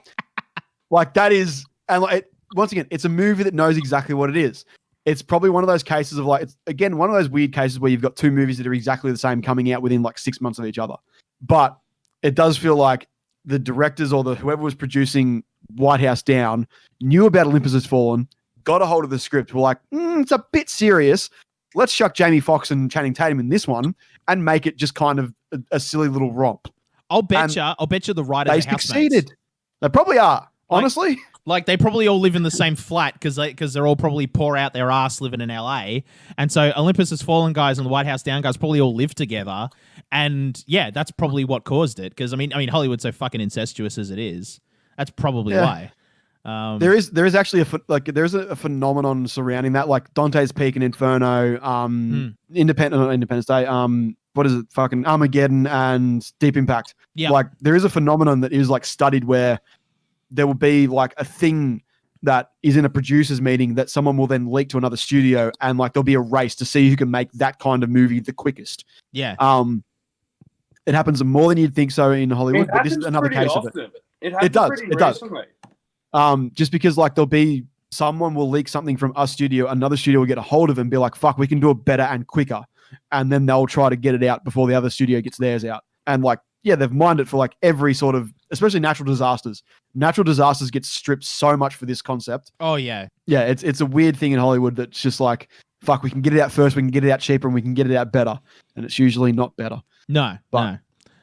Like that is, and like once again, it's a movie that knows exactly what it is. It's probably one of those cases of like, it's again one of those weird cases where you've got two movies that are exactly the same coming out within like 6 months of each other. But it does feel like the directors or whoever was producing White House Down knew about Olympus Has Fallen, got a hold of the script, were like, it's a bit serious. Let's chuck Jamie Foxx and Channing Tatum in this one and make it just kind of a silly little romp. I'll bet you the writers they are housemates. Succeeded. They probably are, honestly. Like they probably all live in the same flat because they're all probably poor out their ass living in LA. And so Olympus Has Fallen guys and the White House Down guys probably all live together. And yeah, that's probably what caused it. Because I mean, Hollywood's so fucking incestuous as it is. That's probably why. There is actually there's a phenomenon surrounding that, like Dante's Peak and Inferno, Independence Day, what is it, fucking Armageddon and Deep Impact. Yeah, like there is a phenomenon that is like studied where there will be like a thing that is in a producer's meeting that someone will then leak to another studio, and like there'll be a race to see who can make that kind of movie the quickest. Yeah. It happens more than you'd think so in Hollywood, but this is another case of it. It does. It does. Just because like there'll be someone will leak something from a studio, another studio will get a hold of it and be like, fuck, we can do it better and quicker. And then they'll try to get it out before the other studio gets theirs out. And like, yeah, they've mined it for like every sort of, especially natural disasters. Natural disasters get stripped so much for this concept. Oh yeah. Yeah, it's a weird thing in Hollywood that's just like, fuck, we can get it out first, we can get it out cheaper, and we can get it out better. And it's usually not better. No.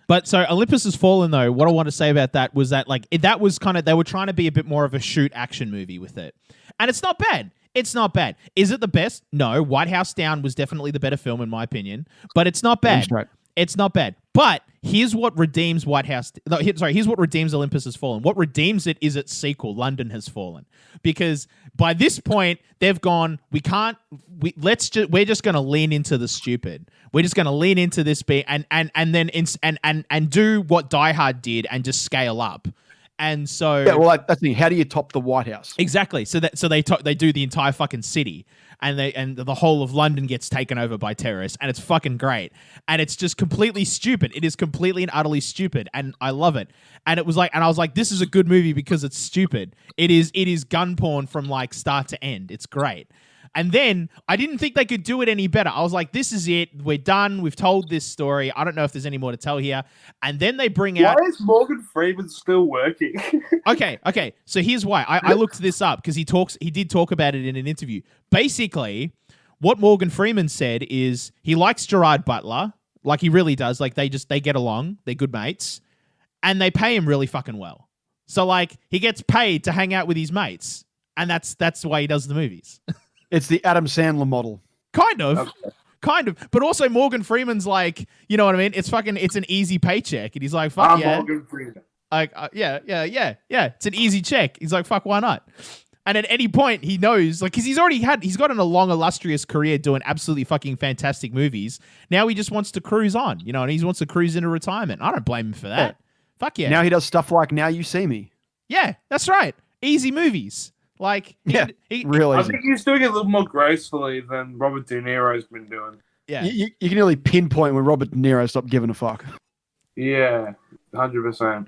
But so Olympus Has Fallen, though, what I want to say about that was that like that was kind of, they were trying to be a bit more of a shoot action movie with it. And it's not bad. It's not bad. Is it the best? No. White House Down was definitely the better film in my opinion, but it's not bad. Right. It's not bad. But here's what redeems here's what redeems Olympus Has Fallen. What redeems it is its sequel, London Has Fallen. Because by this point, they've gone, we're just going to lean into the stupid. We're just going to lean into this and do what Die Hard did and just scale up. And so yeah, well, that's the thing. How do you top the White House? Exactly. So they do the entire fucking city, and the whole of London gets taken over by terrorists, and it's fucking great, and it's just completely stupid. It is completely and utterly stupid, and I love it. And it was like, and I was like, this is a good movie because it's stupid. It is gun porn from like start to end. It's great. And then I didn't think they could do it any better. I was like, this is it. We're done. We've told this story. I don't know if there's any more to tell here. And then they bring out... Why is Morgan Freeman still working? Okay. So here's why. I looked this up because he did talk about it in an interview. Basically, what Morgan Freeman said is he likes Gerard Butler. Like, he really does. Like, they get along. They're good mates. And they pay him really fucking well. So, like, he gets paid to hang out with his mates. And that's why he does the movies. It's the Adam Sandler model. Kind of. But also Morgan Freeman's like, you know what I mean? It's an easy paycheck. And he's like, fuck yeah. Morgan Freeman. Like, yeah. It's an easy check. He's like, fuck, why not? And at any point he knows, like, cause he's gotten a long, illustrious career doing absolutely fucking fantastic movies. Now he just wants to cruise on, you know, and he wants to cruise into retirement. I don't blame him for that. Yeah. Fuck yeah. Now he does stuff like Now You See Me. Yeah, that's right. Easy movies. Like, real easy. I think he's doing it a little more gracefully than Robert De Niro's been doing. Yeah. You can nearly pinpoint when Robert De Niro stopped giving a fuck. Yeah, 100%.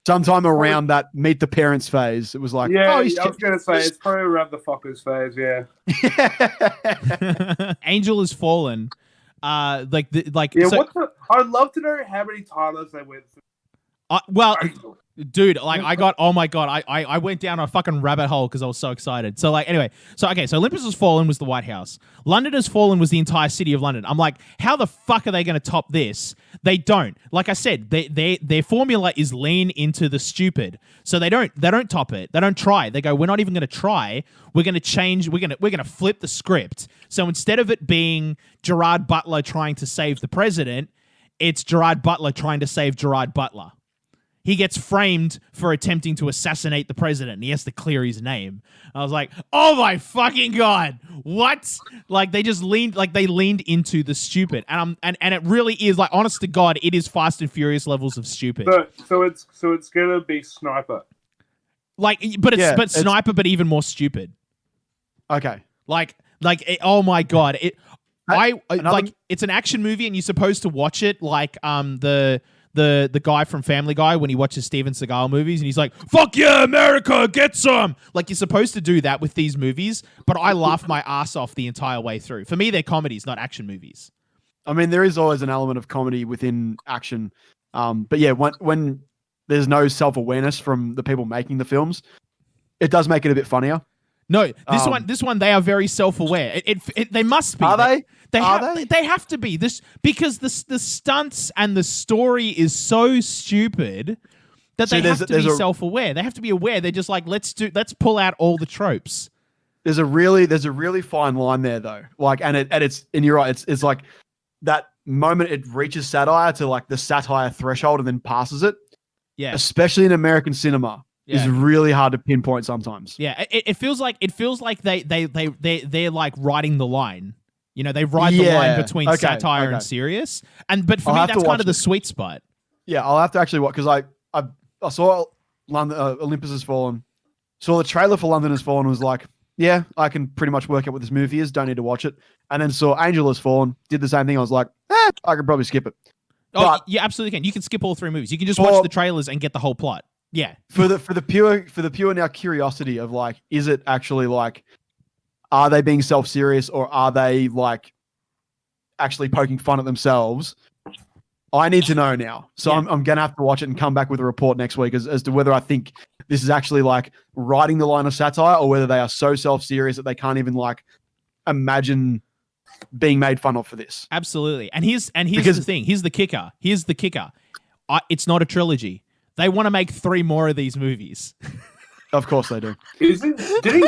Sometime around that Meet the Parents phase, it was like, yeah, I was going to say, it's probably around the fuckers phase, yeah. Angel Has Fallen. I'd love to know how many titles they went through. Dude, like oh my God, I went down a fucking rabbit hole because I was so excited. So like, anyway, so Olympus Has Fallen was the White House. London Has Fallen was the entire city of London. I'm like, how the fuck are they going to top this? They don't. Like I said, their formula is lean into the stupid. So they don't top it. They don't try. They go, we're not even going to try. We're going to change. We're going to flip the script. So instead of it being Gerard Butler trying to save the president, it's Gerard Butler trying to save Gerard Butler. He gets framed for attempting to assassinate the president, and he has to clear his name. I was like, oh my fucking God, what? Like, they just leaned into the stupid. And it really is, like, honest to God, it is Fast and Furious levels of stupid. So it's gonna be Sniper. Like, but Sniper, but even more stupid. Okay. Oh my God. It's an action movie, and you're supposed to watch it like the guy from Family Guy when he watches Steven Seagal movies and he's like, fuck yeah, America, get some. Like, you're supposed to do that with these movies, but I laugh my ass off the entire way through. For me, they're comedies, not action movies. I mean, there is always an element of comedy within action. But yeah, when there's no self-awareness from the people making the films, it does make it a bit funnier. No, this one, they are very self-aware. They must be. Are they? They have to be this because the stunts and the story is so stupid that they have to be self-aware. They have to be aware. They're just like, let's pull out all the tropes. There's a really fine line there though. Like, and you're right. It's like that moment it reaches satire to like the satire threshold and then passes it. Yeah. Especially in American cinema. Is really hard to pinpoint sometimes. Yeah, it feels like they're like riding the line. You know, they ride the line between satire and serious. But for me, that's kind of the sweet spot. Yeah, I'll have to actually watch because I saw Olympus Has Fallen, saw the trailer for London Has Fallen and was like, yeah, I can pretty much work out what this movie is. Don't need to watch it. And then saw Angel Has Fallen, did the same thing. I was like, I could probably skip it. Oh, But you absolutely can. You can skip all 3 movies. You can just watch the trailers and get the whole plot. Yeah. For the pure now curiosity of like, is it actually like, are they being self-serious or are they like actually poking fun at themselves? I need to know now. So I'm going to have to watch it and come back with a report next week as to whether I think this is actually like riding the line of satire or whether they are so self-serious that they can't even like imagine being made fun of for this. Absolutely. And here's the thing. Here's the kicker. It's not a trilogy. They want to make 3 more of these movies. Of course they do. Didn't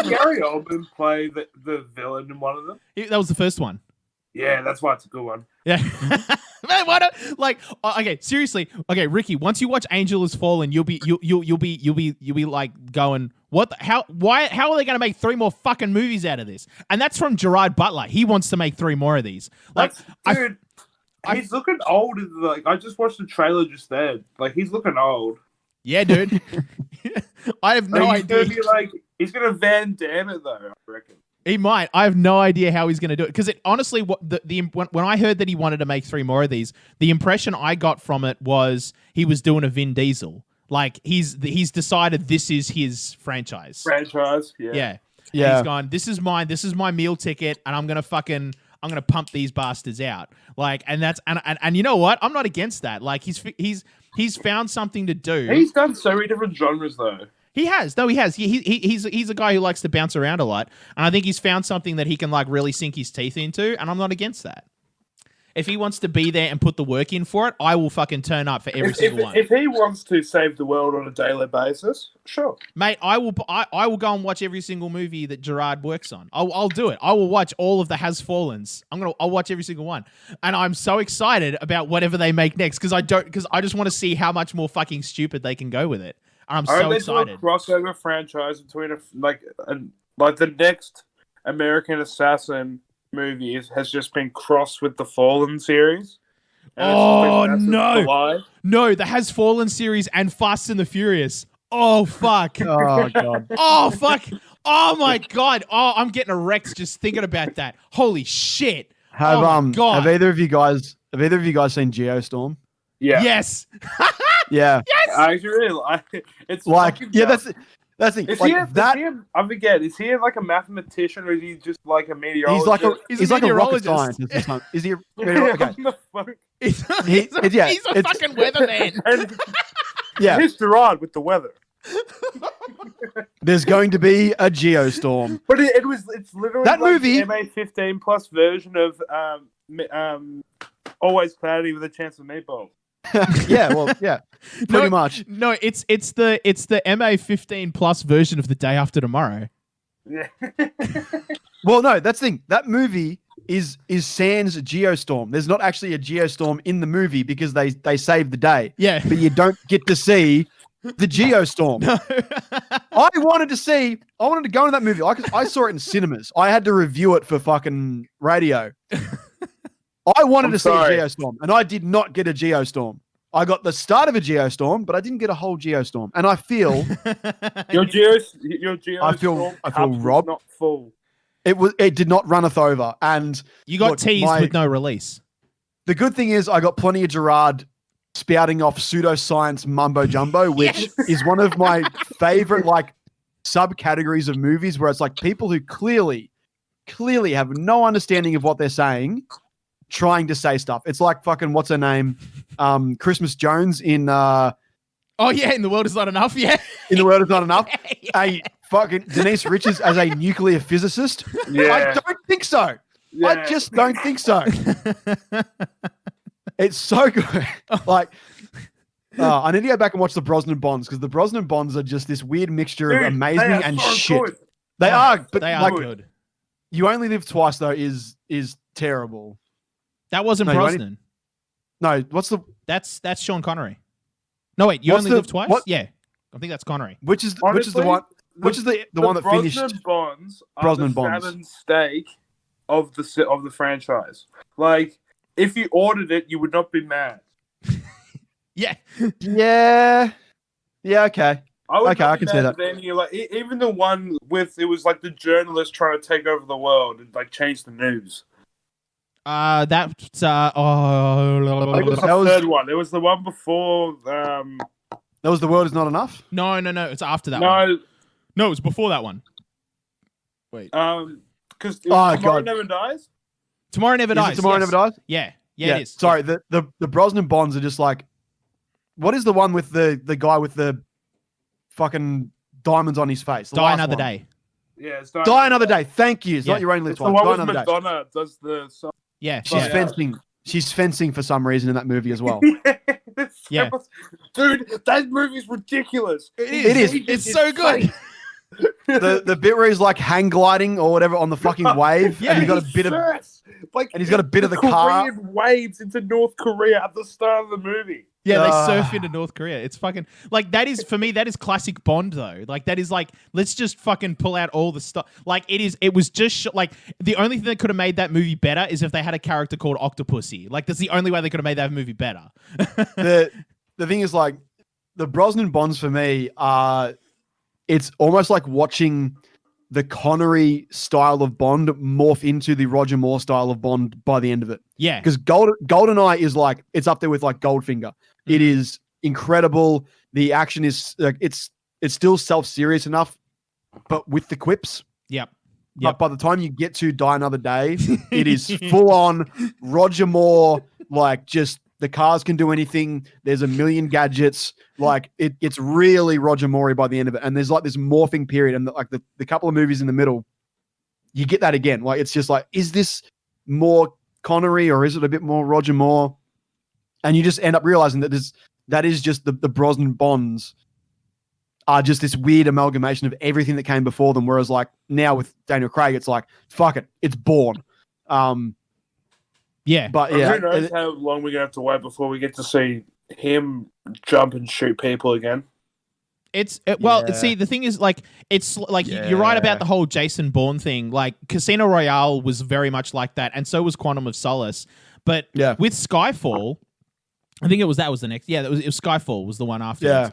Gary Oldman play the villain in one of them? That was the first one. Yeah, that's why it's a good one. Yeah. Man, why don't, like, okay, seriously. Okay, Ricki, once you watch Angel Has Fallen, you'll be like going, what the, how are they going to make 3 more fucking movies out of this? And that's from Gerard Butler. He wants to make 3 more of these. Like, dude, he's looking old. Like, I just watched the trailer just then. Like, he's looking old. Yeah, dude. I have no idea. He's gonna Van Damme it though, I reckon. He might. I have no idea how he's going to do it. Because honestly, when I heard that he wanted to make 3 more of these, the impression I got from it was he was doing a Vin Diesel. Like, he's decided this is his franchise. Yeah. He's gone, this is mine. This is my meal ticket, and I'm going to pump these bastards out. Like, and that's and you know what? I'm not against that. Like, he's found something to do. He's done so many different genres though. He has. No, he has. He's a guy who likes to bounce around a lot. And I think he's found something that he can like really sink his teeth into, and I'm not against that. If he wants to be there and put the work in for it, I will fucking turn up for every single one. If he wants to save the world on a daily basis, sure. Mate, I will go and watch every single movie that Gerard works on. I'll do it. I will watch all of the Has Fallens. I'll watch every single one. And I'm so excited about whatever they make next because I just want to see how much more fucking stupid they can go with it. I'm so excited. Do a crossover franchise between the next American Assassin movie has just been crossed with the Fallen series. Oh no! No, the Has Fallen series and Fast and the Furious. Oh fuck! Oh god! Oh fuck! Oh my god! Oh, I'm getting erect just thinking about that. Holy shit! Have either of you guys seen Geostorm? Yeah. Yes. Yeah. Yes. I actually really like it. It's like that's it. Is like he that. I forget. Is he like a mathematician or is he just like a meteorologist? He's like a rocket scientist. Is he? Okay. He's a fucking weatherman. Yeah. He's Gerard with the weather. There's going to be a Geostorm. But it's literally that like movie. The MA15 plus version of Always Cloudy with a Chance of Meatballs. Yeah, well, yeah, pretty much. No, it's the MA15 plus version of The Day After Tomorrow. Yeah. Well, no, that's the thing. That movie is sans Geostorm. There's not actually a Geostorm in the movie because they saved the day. Yeah, but you don't get to see the Geostorm. No. I wanted to go into that movie. I saw it in cinemas. I had to review it for fucking radio. I wanted to see a Geostorm, and I did not get a Geostorm. I got the start of a Geostorm, but I didn't get a whole Geostorm. And I feel your Geostorm I feel robbed. Not full. It did not runneth over, and you got teased with no release. The good thing is I got plenty of Gerard spouting off pseudoscience mumbo jumbo, which is one of my favorite like subcategories of movies where it's like people who clearly have no understanding of what they're saying, trying to say stuff. It's like fucking what's her name, Christmas Jones in. In The World Is Not Enough. Yeah, In The World Is Not Enough. A fucking Denise Richards as a nuclear physicist. Yeah. I don't think so. Yeah. I just don't think so. It's so good. Like, I need to go back and watch the Brosnan Bonds because the Brosnan Bonds are just this weird mixture of amazing and so shit. Good. They are, but they are good. You Only Live Twice though is terrible. That wasn't Brosnan. That's Sean Connery. No wait, You Only Live Twice? What? Yeah, I think that's Connery. Which is the one that finished? Brosnan Bonds. Salmon steak of the franchise. Like, if you ordered it, you would not be mad. Yeah. Yeah. Yeah. Okay. Okay, I can see that. Then you like even the one with it was like the journalist trying to take over the world and like change the news. That's I think it was the third one. It was the one before. That was The World Is Not Enough? No. It's after that one. No, it was before that one. Wait. Because Tomorrow Never Dies? Tomorrow Never Dies. Tomorrow Never Dies? Yeah, it is. Sorry, the Brosnan Bonds are just like, what is the one with the guy with the fucking diamonds on his face? Die Another Day. Yeah, it's Die Another Day. Thank you. It's not your own list one. The one Die with Another Madonna does the song. Yeah. She's fencing. She's fencing for some reason in that movie as well. Yeah. Dude, that movie's ridiculous. It is. It's so good. the bit where he's like hang gliding or whatever on the fucking wave, Yeah, and he's got a bit of and he's got a bit of the car. Korean waves into North Korea at the start of the movie. Yeah, they surf into North Korea. It's fucking like that is for me. That is classic Bond though. Like that is like let's just fucking pull out all the stuff. Like it is. It was just like the only thing that could have made that movie better is if they had a character called Octopussy. Like that's the only way they could have made that movie better. The thing is like the Brosnan Bonds for me are. It's almost like watching the Connery style of Bond morph into the Roger Moore style of Bond by the end of it. Yeah. Because GoldenEye is like, it's up there with like Goldfinger. It is incredible. The action is, it's still self-serious enough, but with the quips. Yep. But by the time you get to Die Another Day, it is full on Roger Moore, like just the cars can do anything. There's a million gadgets. Like it's really Roger Moore by the end of it. And there's like this morphing period. And like the couple of movies in the middle, you get that again. Like it's just like, is this more Connery or is it a bit more Roger Moore? And you just end up realizing that that is just the Brosnan Bonds are just this weird amalgamation of everything that came before them. Whereas like now with Daniel Craig, it's like, fuck it, it's Bourne. Yeah. But yeah. Who knows how long we're going to have to wait before we get to see him jump and shoot people again. See, the thing is, like, it's like you're right about the whole Jason Bourne thing. Like, Casino Royale was very much like that, and so was Quantum of Solace. But with Skyfall, I think that was the next. Yeah, it was Skyfall was the one after. Yeah.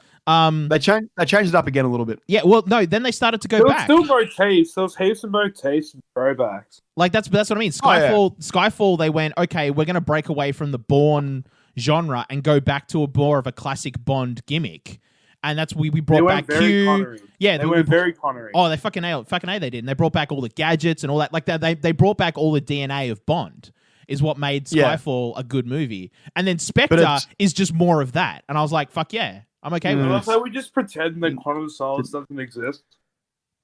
They changed it up again a little bit. Yeah, well, no, then they started to go back. There was still motifs. There was heaps of motifs and throwbacks. Like that's what I mean. Skyfall, they went, okay, we're going to break away from the Bourne genre and go back to a more of a classic Bond gimmick. And that's we brought back Q. Connery. Yeah, they were very Connery. Oh, they fucking nailed. Fucking A, they did. And they brought back all the gadgets and all that. Like they brought back all the DNA of Bond. Is what made Skyfall a good movie. And then Spectre is just more of that. And I was like, fuck yeah, I'm okay with it. So we just pretend that Quantum of Solace doesn't exist.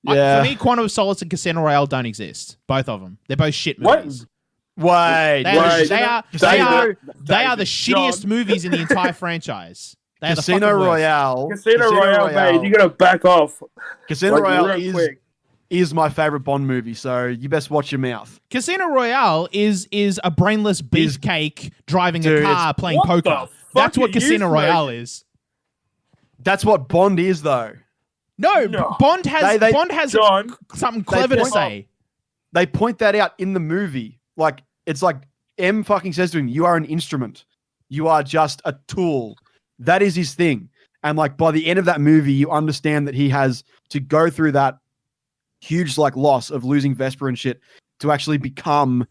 For me, Quantum of Solace and Casino Royale don't exist. Both of them. They're both shit movies. Wait. They are the shittiest movies in the entire franchise. Casino Royale, mate, you gotta back off. Casino Royale is my favorite Bond movie, so you best watch your mouth. Casino Royale is a brainless beefcake driving a car playing poker. That's what Casino Royale is. That's what Bond is, though. No. Bond has something clever to say. They point that out in the movie. Like it's like M fucking says to him, "You are an instrument. You are just a tool." That is his thing. And like by the end of that movie, you understand that he has to go through that huge like loss of losing Vesper and shit to actually become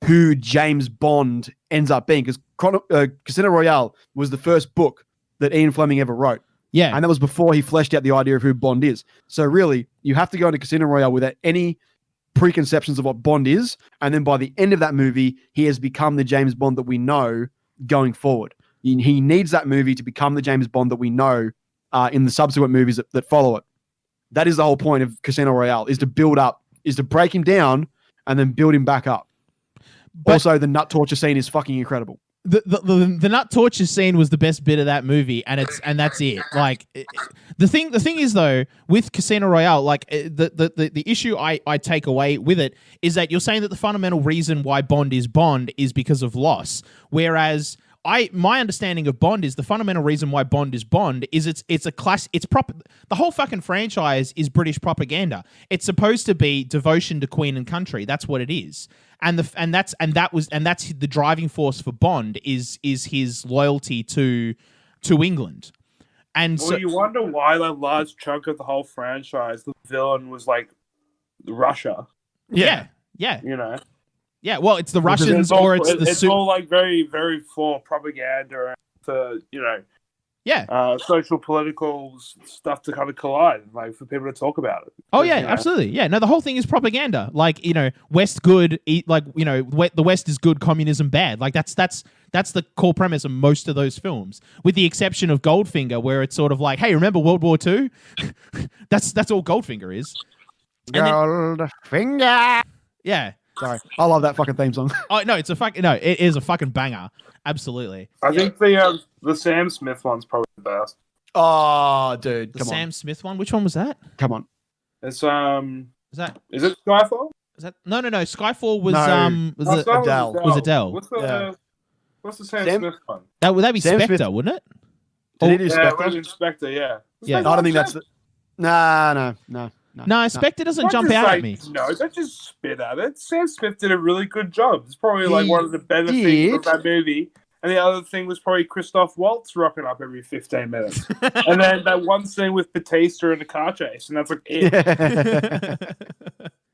who James Bond ends up being. Because Casino Royale was the first book that Ian Fleming ever wrote. Yeah. And that was before he fleshed out the idea of who Bond is. So really, you have to go into Casino Royale without any preconceptions of what Bond is. And then by the end of that movie, he has become the James Bond that we know going forward. He needs that movie to become the James Bond that we know in the subsequent movies that follow it. That is the whole point of Casino Royale, is to build up, is to break him down and then build him back up. But also, the nut torture scene is fucking incredible. The nut torture scene was the best bit of that movie, and that's it. Like the thing is though, with Casino Royale, like the issue I take away with it is that you're saying that the fundamental reason why Bond is because of loss, whereas my understanding of Bond is the fundamental reason why Bond is it's a class. It's proper. The whole fucking franchise is British propaganda. It's supposed to be devotion to Queen and country. That's what it is. And that's the driving force for Bond is his loyalty to England. And Well, so, you wonder why a large chunk of the whole franchise, the villain was like Russia. yeah. You know, Well, it's the Russians or it's the it's all like very, very for propaganda and for social political stuff to kind of collide, like for people to talk about it. Oh yeah, absolutely. Yeah, no, the whole thing is propaganda. Like, West good, the West is good, communism bad. Like that's the core premise of most of those films, with the exception of Goldfinger, where it's sort of like, hey, remember World War II? that's all Goldfinger is. Goldfinger. Yeah. Sorry, I love that fucking theme song. Oh no, it is a fucking banger. Absolutely. I think the Sam Smith one's probably the best. Oh, dude, the Sam Smith one. Which one was that? Come on. It's Is it Skyfall? Is that no? Skyfall was Adele. Was Adele. What's the Sam Smith one? That'd be Sam Spectre, Smith. wouldn't it? Did he do Yeah, Spectre? it was Inspector. Yeah. I don't think that's the. No. Spectre doesn't jump out at me. No, don't just spit at it. Sam Smith did a really good job. It's probably like one of the better things of that movie. And the other thing was probably Christoph Waltz rocking up every 15 minutes. And then that one scene with Batista in the car chase, and that's like it.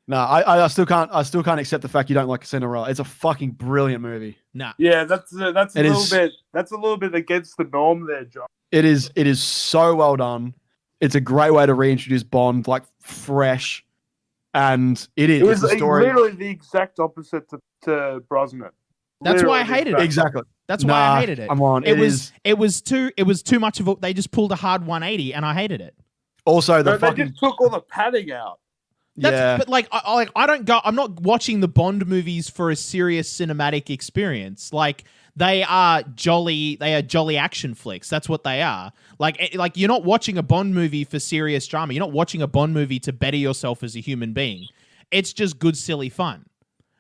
No, I still can't accept the fact you don't like Casino Royale. It's a fucking brilliant movie. Nah. Yeah, that's a little bit against the norm there, John. It is so well done. It's a great way to reintroduce Bond, like fresh, and it was it's a story. literally the exact opposite to Brosnan. That's why I hated it. Exactly. That's why I hated it. Come on, it was too much of a. They just pulled a hard 180, and I hated it. Also, they just took all the padding out. But I don't go. I'm not watching the Bond movies for a serious cinematic experience. Like they are jolly action flicks. That's what they are. Like you're not watching a Bond movie for serious drama. You're not watching a Bond movie to better yourself as a human being. It's just good, silly fun.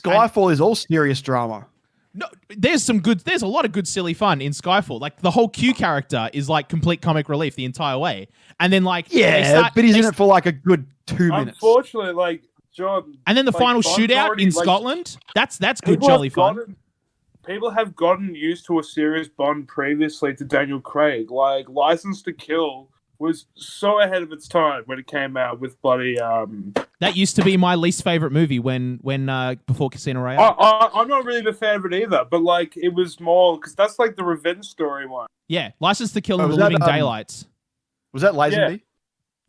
Skyfall is all serious drama. No, there's a lot of good, silly fun in Skyfall. Like the whole Q character is like complete comic relief the entire way. And then but he's in it for like a good 2 minutes. Unfortunately, like John. And then the final Bond's shootout in Scotland, that's good, jolly fun. People have gotten used to a serious Bond previously to Daniel Craig. Like License to Kill was so ahead of its time when it came out with bloody. That used to be my least favorite movie when before Casino Royale. I'm not really a fan of it either, but like it was more because that's like the revenge story one. Yeah, License to Kill and The Living Daylights. Was that Lazenby?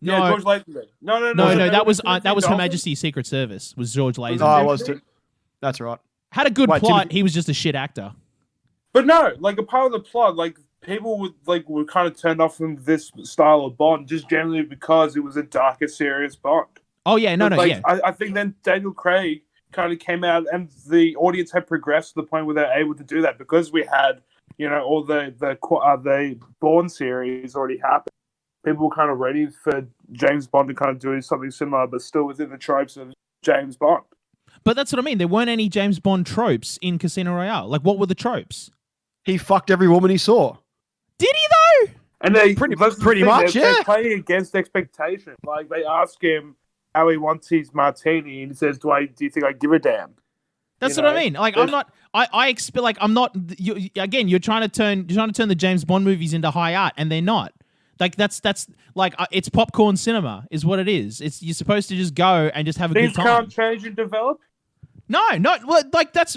No, George Lazenby. No. That was Her Majesty's Secret Service. Was George Lazenby? Oh, it was too. That's right. Had a good plot. He was just a shit actor. But no, like a part of the plot, like people were kind of turned off from this style of Bond just generally because it was a darker, serious Bond. Oh yeah, yeah. I think then Daniel Craig kind of came out, and the audience had progressed to the point where they're able to do that because we had, all the Bourne series already happened. People were kind of ready for James Bond to kind of do something similar, but still within the tropes of James Bond. But that's what I mean. There weren't any James Bond tropes in Casino Royale. Like, what were the tropes? He fucked every woman he saw. Did he though? And they pretty much, they're playing against expectation. Like they ask him how he wants his martini, and he says, "Do you think I give a damn?" That's what I mean. Like I'm not. I expect. Like I'm not. You're trying to turn the James Bond movies into high art, and they're not. Like that's like it's popcorn cinema is what it is. You're supposed to just go and just have a good time. Things can't change and develop. No. Well, like that's.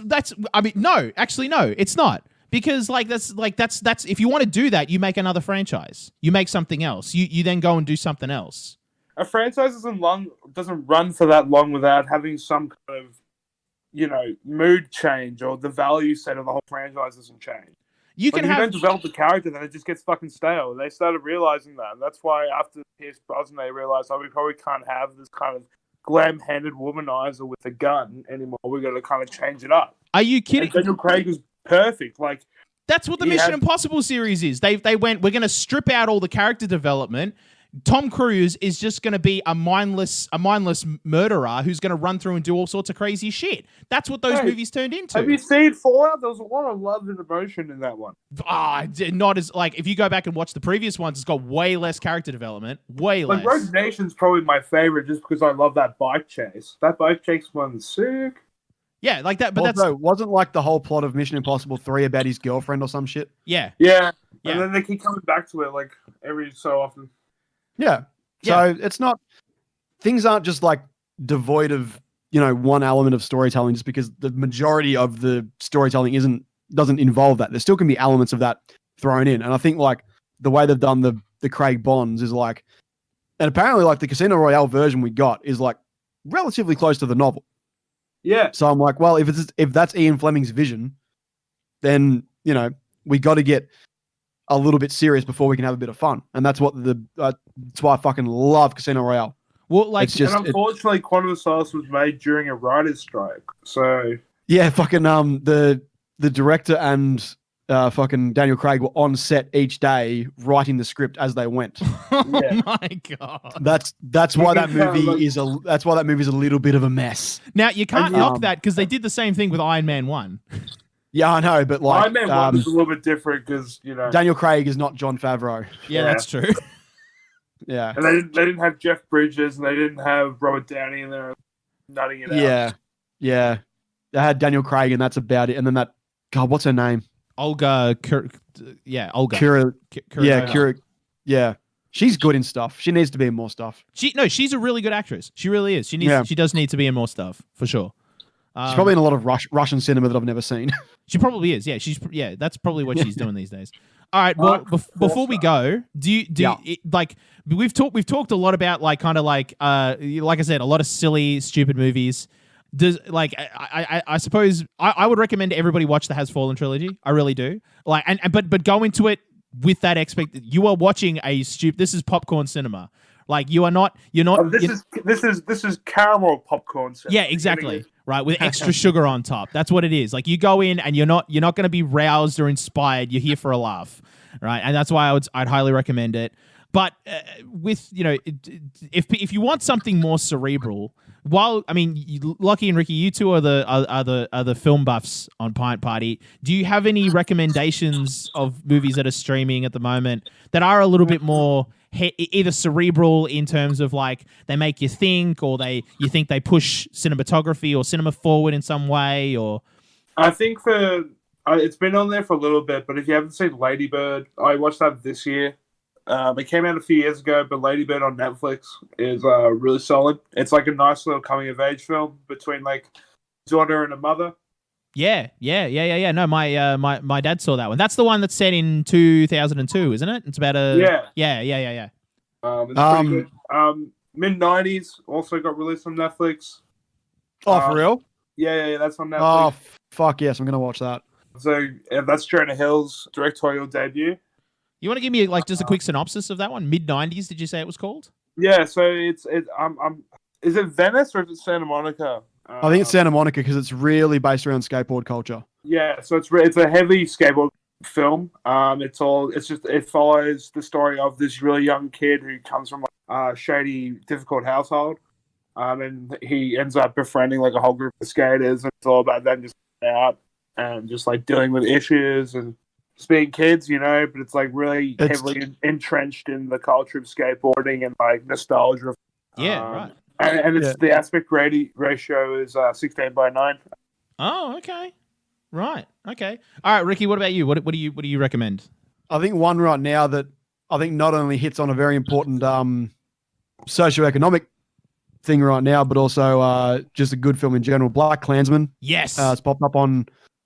I mean, no. Actually, no. It's not. Because that's if you want to do that, you make another franchise. You make something else. You then go and do something else. A franchise doesn't run for that long without having some kind of, mood change, or the value set of the whole franchise doesn't change. You don't develop the character, then it just gets fucking stale. They started realizing that. And that's why after Pierce Brosnan, they realized, we probably can't have this kind of glam-handed womanizer with a gun anymore. We're going to kind of change it up. Are you kidding? And Daniel Craig was perfect. Like that's what the Mission Impossible series is. They went, we're going to strip out all the character development. Tom Cruise is just going to be a mindless murderer who's going to run through and do all sorts of crazy shit. That's what those movies turned into. Have you seen Fallout? There was a lot of love and emotion in that one. Not as like if you go back and watch the previous ones, it's got way less character development. Way less. Rogue Nation's probably my favorite just because I love that bike chase. That bike chase one's sick. Yeah, like that. But wasn't like the whole plot of Mission Impossible 3 about his girlfriend or some shit. Yeah. Yeah. Yeah. And then they keep coming back to it like every so often. Yeah. So it's not, things aren't just like devoid of, one element of storytelling just because the majority of the storytelling doesn't involve that. There still can be elements of that thrown in. And I think like the way they've done the Craig Bonds is like, and apparently like the Casino Royale version we got is like relatively close to the novel. Yeah. So I'm like, well, if that's Ian Fleming's vision, then, we got to get a little bit serious before we can have a bit of fun. And that's what that's why I fucking love Casino Royale. Well, like, and unfortunately, Quantum of Solace was made during a writer's strike. So yeah, fucking the director and fucking Daniel Craig were on set each day writing the script as they went. Oh my god, that's why that movie is a little bit of a mess. Now you can't knock that because they did the same thing with Iron Man 1. Yeah, I know, but like Iron Man 1 was a little bit different because Daniel Craig is not Jon Favreau. Yeah, that's true. Yeah, and they didn't have Jeff Bridges and they didn't have Robert Downey in there nutting it out. Yeah. They had Daniel Craig and that's about it. And then what's her name? Olga. Kira. Yeah. She's good in stuff. She needs to be in more stuff. She's a really good actress. She really is. She does need to be in more stuff for sure. She's probably in a lot of Russian cinema that I've never seen. She probably is. Yeah, that's probably what she's doing these days. All right. Well, before we go, we've talked a lot about like kind of like I said, a lot of silly, stupid movies. Does like I suppose I would recommend everybody watch the Has Fallen trilogy. I really do. Like but go into it with that you are watching this is popcorn cinema. Like you're not. This is caramel popcorn cinema. Yeah, exactly. Right, with extra sugar on top. That's what it is. Like you go in and you're not going to be roused or inspired. You're here for a laugh, right? And that's why I'd highly recommend it. But with if you want something more cerebral, Lochie and Ricki, you two are the film buffs on Pint Party. Do you have any recommendations of movies that are streaming at the moment that are a little bit more either cerebral in terms of like they make you think, or you think they push cinematography or cinema forward in some way? Or I think it's been on there for a little bit, but if you haven't seen Lady Bird, I watched that this year. It came out a few years ago, but Lady Bird on Netflix is really solid. It's like a nice little coming of age film between like daughter and a mother. Yeah. No, my dad saw that one. That's the one that's set in 2002, isn't it? It's about a yeah. It's pretty good. Mid-90s also got released on Netflix. Oh, for real? Yeah, that's on Netflix. Oh, fuck yes, I'm gonna watch that. So that's Jonah Hill's directorial debut. You want to give me like just a quick synopsis of that one? Mid-90s, did you say it was called? Yeah, so is it Venice or is it Santa Monica? I think it's Santa Monica because it's really based around skateboard culture. Yeah, so it's a heavy skateboard film. It follows the story of this really young kid who comes from a shady, difficult household, and he ends up befriending like a whole group of skaters, and it's all about them just out and just like dealing with issues and just being kids, but it's like really heavily entrenched in the culture of skateboarding and like nostalgia. Yeah, right. And it's the aspect ratio is 16:9. Oh, okay. Right. Okay. All right, Ricki, what about you? What do you recommend? I think one right now that I think not only hits on a very important socioeconomic thing right now, but also just a good film in general. Black Klansman. Yes. It's popped up on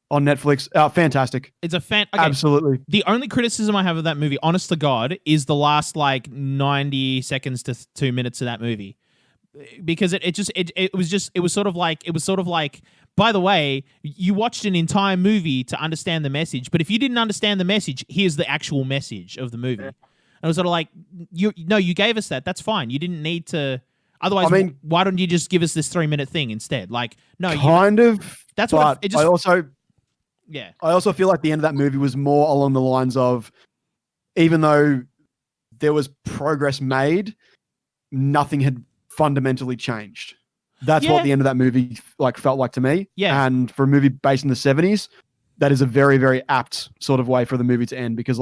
Netflix. Fantastic. It's a okay. Absolutely. The only criticism I have of that movie, honest to God, is the last like 90 seconds to 2 minutes of that movie. Because it was sort of like, by the way, you watched an entire movie to understand the message, but if you didn't understand the message, here's the actual message of the movie. And it was sort of like, you gave us that. That's fine. You didn't need to. Otherwise, why don't you just give us this 3-minute thing instead? Like, no, that's what it just. I also feel like the end of that movie was more along the lines of, even though there was progress made, nothing had fundamentally changed. That's what the end of that movie felt like to me. Yeah. And for a movie based in the 70s, that is a very, very apt sort of way for the movie to end, because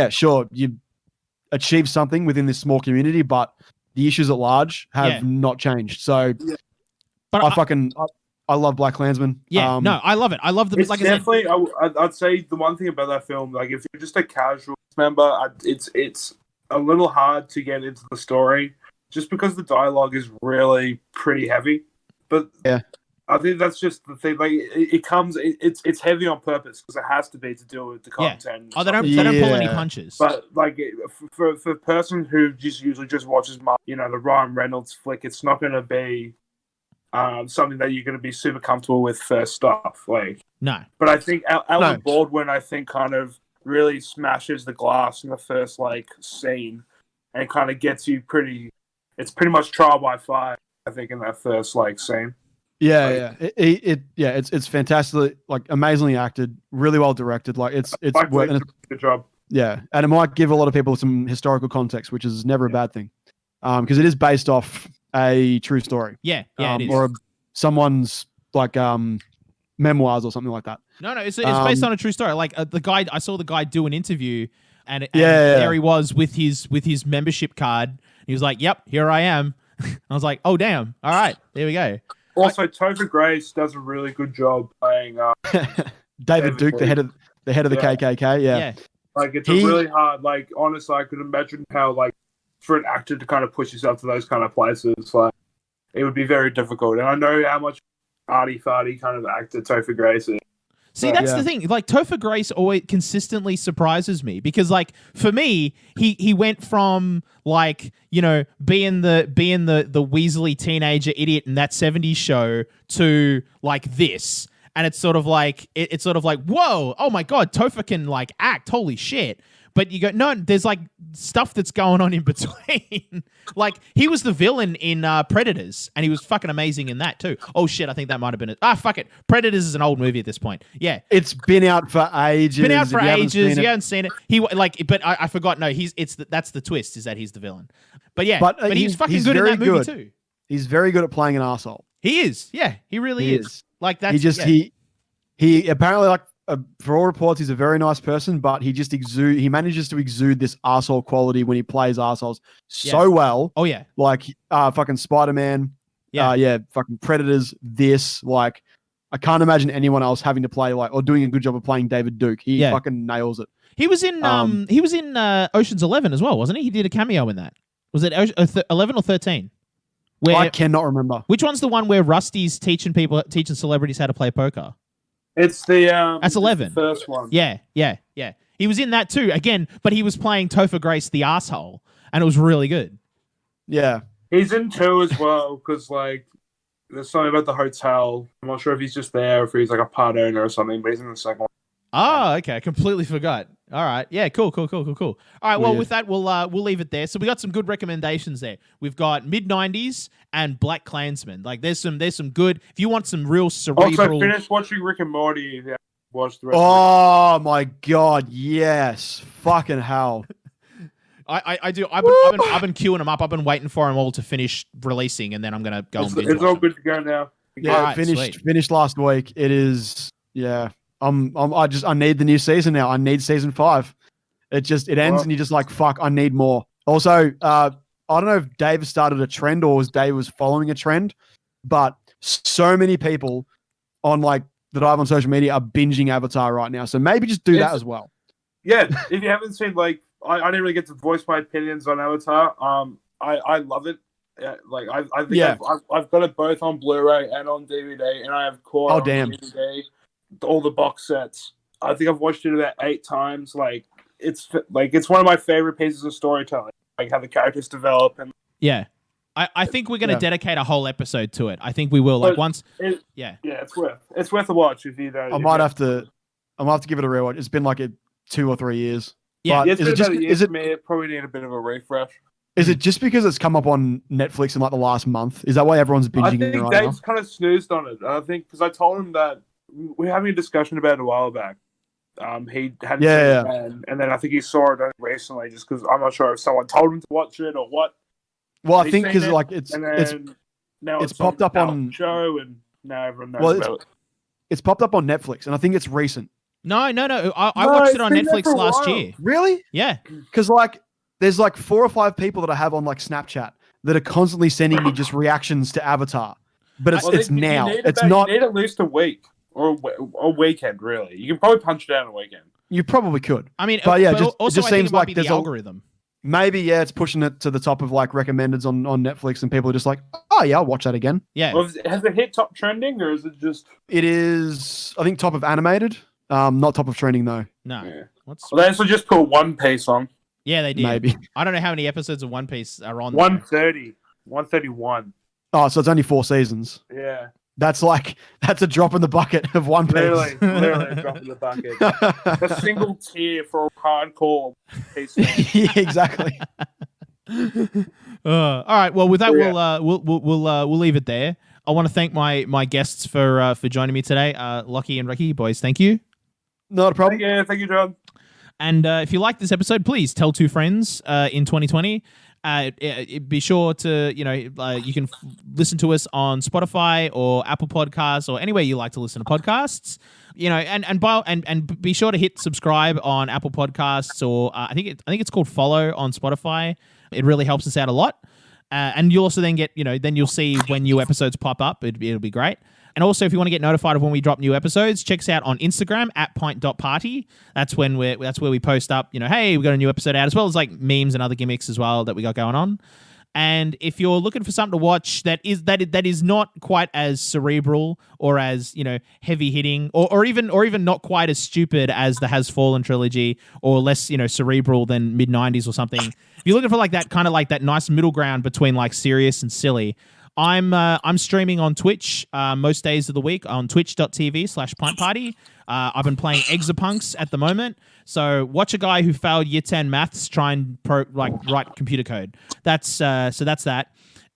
sure, you achieved something within this small community, but the issues at large have not changed. So but I love Black Klansman. Yeah, no, I love it. I love the It's like definitely. I'd say the one thing about that film, like if you're just a casual member, it's a little hard to get into the story just because the dialogue is really pretty heavy. But yeah, I think that's just the thing. Like it's heavy on purpose because it has to be to deal with the content. Oh, they don't pull any punches. But like for a person who just usually just watches, the Ryan Reynolds flick, it's not going to be something that you're going to be super comfortable with first off. Like no. But I think Alan Baldwin, kind of really smashes the glass in the first scene, and kind of gets you pretty. It's pretty much trial by fire, I think, in that first scene. It's fantastic, amazingly acted, really well directed. It's good job. Yeah, and it might give a lot of people some historical context, which is never a bad thing, because it is based off a true story. Yeah, it is. Or someone's memoirs or something like that. No, it's based on a true story. The guy, I saw the guy do an interview, and there he was with his membership card. He was like, "Yep, here I am." I was like, "Oh damn! All right, there we go." Also, Topher Grace does a really good job playing David Duke, the head of the KKK. Yeah. It's a really hard. Honestly, I could imagine how for an actor to kind of push yourself to those kind of places, it would be very difficult. And I know how much arty-farty kind of actor Topher Grace is. See, that's the thing. Topher Grace always consistently surprises me because, for me, he went from being the Weasley teenager idiot in that '70s show to this, and it's sort of it's sort of whoa, oh my god, Topher can act, holy shit. But you go, no, there's stuff that's going on in between. He was the villain in Predators, and he was fucking amazing in that too. Oh shit, I think that might have been it. Fuck it. Predators is an old movie at this point. Yeah, it's been out for ages. You haven't seen it. But I forgot. No, that's the twist is that he's the villain. But yeah, but he's fucking good in that movie too. He's very good at playing an arsehole. He is. Yeah, he really is. That's he apparently for all reports, he's a very nice person, but he manages to exude this arsehole quality when he plays arseholes so well. Oh yeah. Fucking Spider-Man. Yeah. Fucking Predators. I can't imagine anyone else having to play or doing a good job of playing David Duke. He fucking nails it. He was in Ocean's 11 as well, wasn't he? He did a cameo in that. Was it 11 or 13? I cannot remember. Which one's the one where Rusty's teaching celebrities how to play poker? It's the that's 11. The first one. Yeah. He was in that too, again, but he was playing Topher Grace, the asshole, and it was really good. Yeah, he's in 2 as well because there's something about the hotel. I'm not sure if he's just there or if he's a part owner or something, but he's in the second one. Oh, okay. I completely forgot. All right. Yeah, cool. All right, well, with that, we'll leave it there. So we got some good recommendations there. We've got mid-90s and Black Klansman. There's some good, if you want some real cerebral... Also, finished watching Rick and Morty. Yeah, watched the rest of it. My God, yes. Fucking hell. I do. I've been queuing them up. I've been waiting for them all to finish releasing, and then I'm going to go and binge It's all good to go now. Yeah, right, finished last week. It is, yeah... I need the new season now. I need season 5. It ends and you're just fuck, I need more. Also, I don't know if Dave has started a trend or Dave was following a trend, but so many people on that I have on social media are binging Avatar right now. So maybe just do that as well. Yeah. If you haven't seen, I didn't really get to voice my opinions on Avatar. I love it. Yeah, I think I've got it both on Blu-ray and on DVD, and I have caught on DVD. All the box sets. I think I've watched it about 8 times. It's one of my favorite pieces of storytelling. How the characters develop and I think we're going to dedicate a whole episode to it. I think we will. It's worth a watch if you don't. I might have to give it a rewatch. It's been 2 or 3 years. Yeah, it's been about a year for me. It probably need a bit of a refresh. Is it just because it's come up on Netflix in the last month? Is that why everyone's binging it right now? I think Dave's kind of snoozed on it. I think because I told him that we were having a discussion about it a while back. He hadn't seen it, and then I think he saw it recently just because I'm not sure if someone told him to watch it or what. Well, I think because it's popped up on show, and now everyone knows about it. It's popped up on Netflix, and I think it's recent. No. I watched it on Netflix last year. Really? Yeah. Because there's 4 or 5 people that I have on Snapchat that are constantly sending me just reactions to Avatar. but it's You now. need It's about- not. You need at least a week or a weekend, really. You can probably punch it out in a weekend. You probably could. I mean, But yeah, but it also just I think seems it might like be there's the a- algorithm. Maybe, yeah, it's pushing it to the top of like recommendeds on Netflix, and people are just like, oh yeah, I'll watch that again. Yeah. Well, has it hit top trending, or is it just? It is, I think, top of animated, not top of trending though. No. Yeah. What's? Well, they also just put One Piece on. Yeah, they did. Maybe. I don't know how many episodes of One Piece are on. 130, 131. Oh, so it's only 4 seasons. Yeah, That's a drop in the bucket of One Piece. literally a drop in the bucket. A single tear for a hardcore Piece fan. Yeah, exactly. All right. Well, with that, Yeah. we'll leave it there. I want to thank my guests for joining me today, Lochie and Ricki. Boys, thank you. Not a problem. Thank you, John. And if you like this episode, please tell 2 friends in 2020. Be sure to, you can listen to us on Spotify or Apple Podcasts or anywhere you like to listen to podcasts. And be sure to hit subscribe on Apple Podcasts or I think it's called follow on Spotify. It really helps us out a lot. And you'll also then get, then you'll see when new episodes pop up. It'll be great. And also, if you want to get notified of when we drop new episodes, check us out on Instagram at pint.party. That's where we post up, hey, we got a new episode out, as well as like memes and other gimmicks as well that we got going on. And if you're looking for something to watch that is not quite as cerebral or as, heavy hitting or even not quite as stupid as the Has Fallen trilogy or less, cerebral than mid-90s or something. If you're looking for like that kind of like that nice middle ground between like serious and silly, I'm streaming on Twitch most days of the week on twitch.tv/pintparty. I've been playing Exapunks at the moment. So watch a guy who failed year 10 maths try and write computer code. That's that.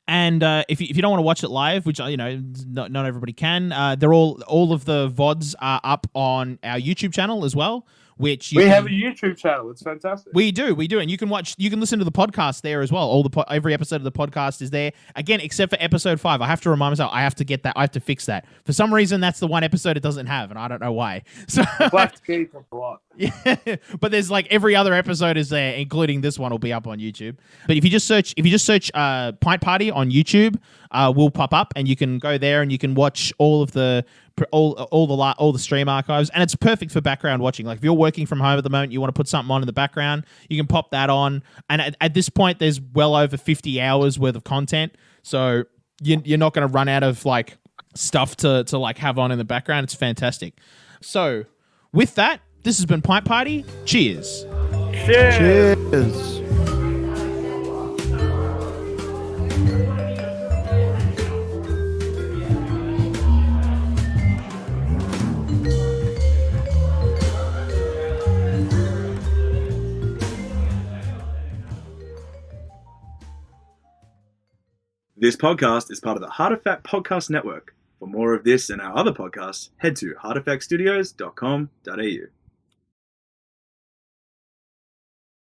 And if you don't want to watch it live, which not everybody can, they're all of the VODs are up on our YouTube channel as well. Which We have a YouTube channel. It's fantastic. We do, and you can listen to the podcast there as well. Every episode of the podcast is there. Again, except for episode 5, I have to remind myself I have to get that. I have to fix that. For some reason, that's the one episode it doesn't have, and I don't know why. So Black Keith a lot. Yeah, but there's like every other episode is there, including this one will be up on YouTube. But if you just search Pint Party on YouTube, will pop up, and you can go there and you can watch all of the all the stream archives, and it's perfect for background watching. Like if you're working from home at the moment, you want to put something on in the background, you can pop that on. And at this point, there's well over 50 hours worth of content, so you're not going to run out of like stuff to like have on in the background. It's fantastic. So with that, this has been Pint Party. Cheers. Cheers. This podcast is part of the Heartifact Podcast Network. For more of this and our other podcasts, head to heartiFactstudios.com.au.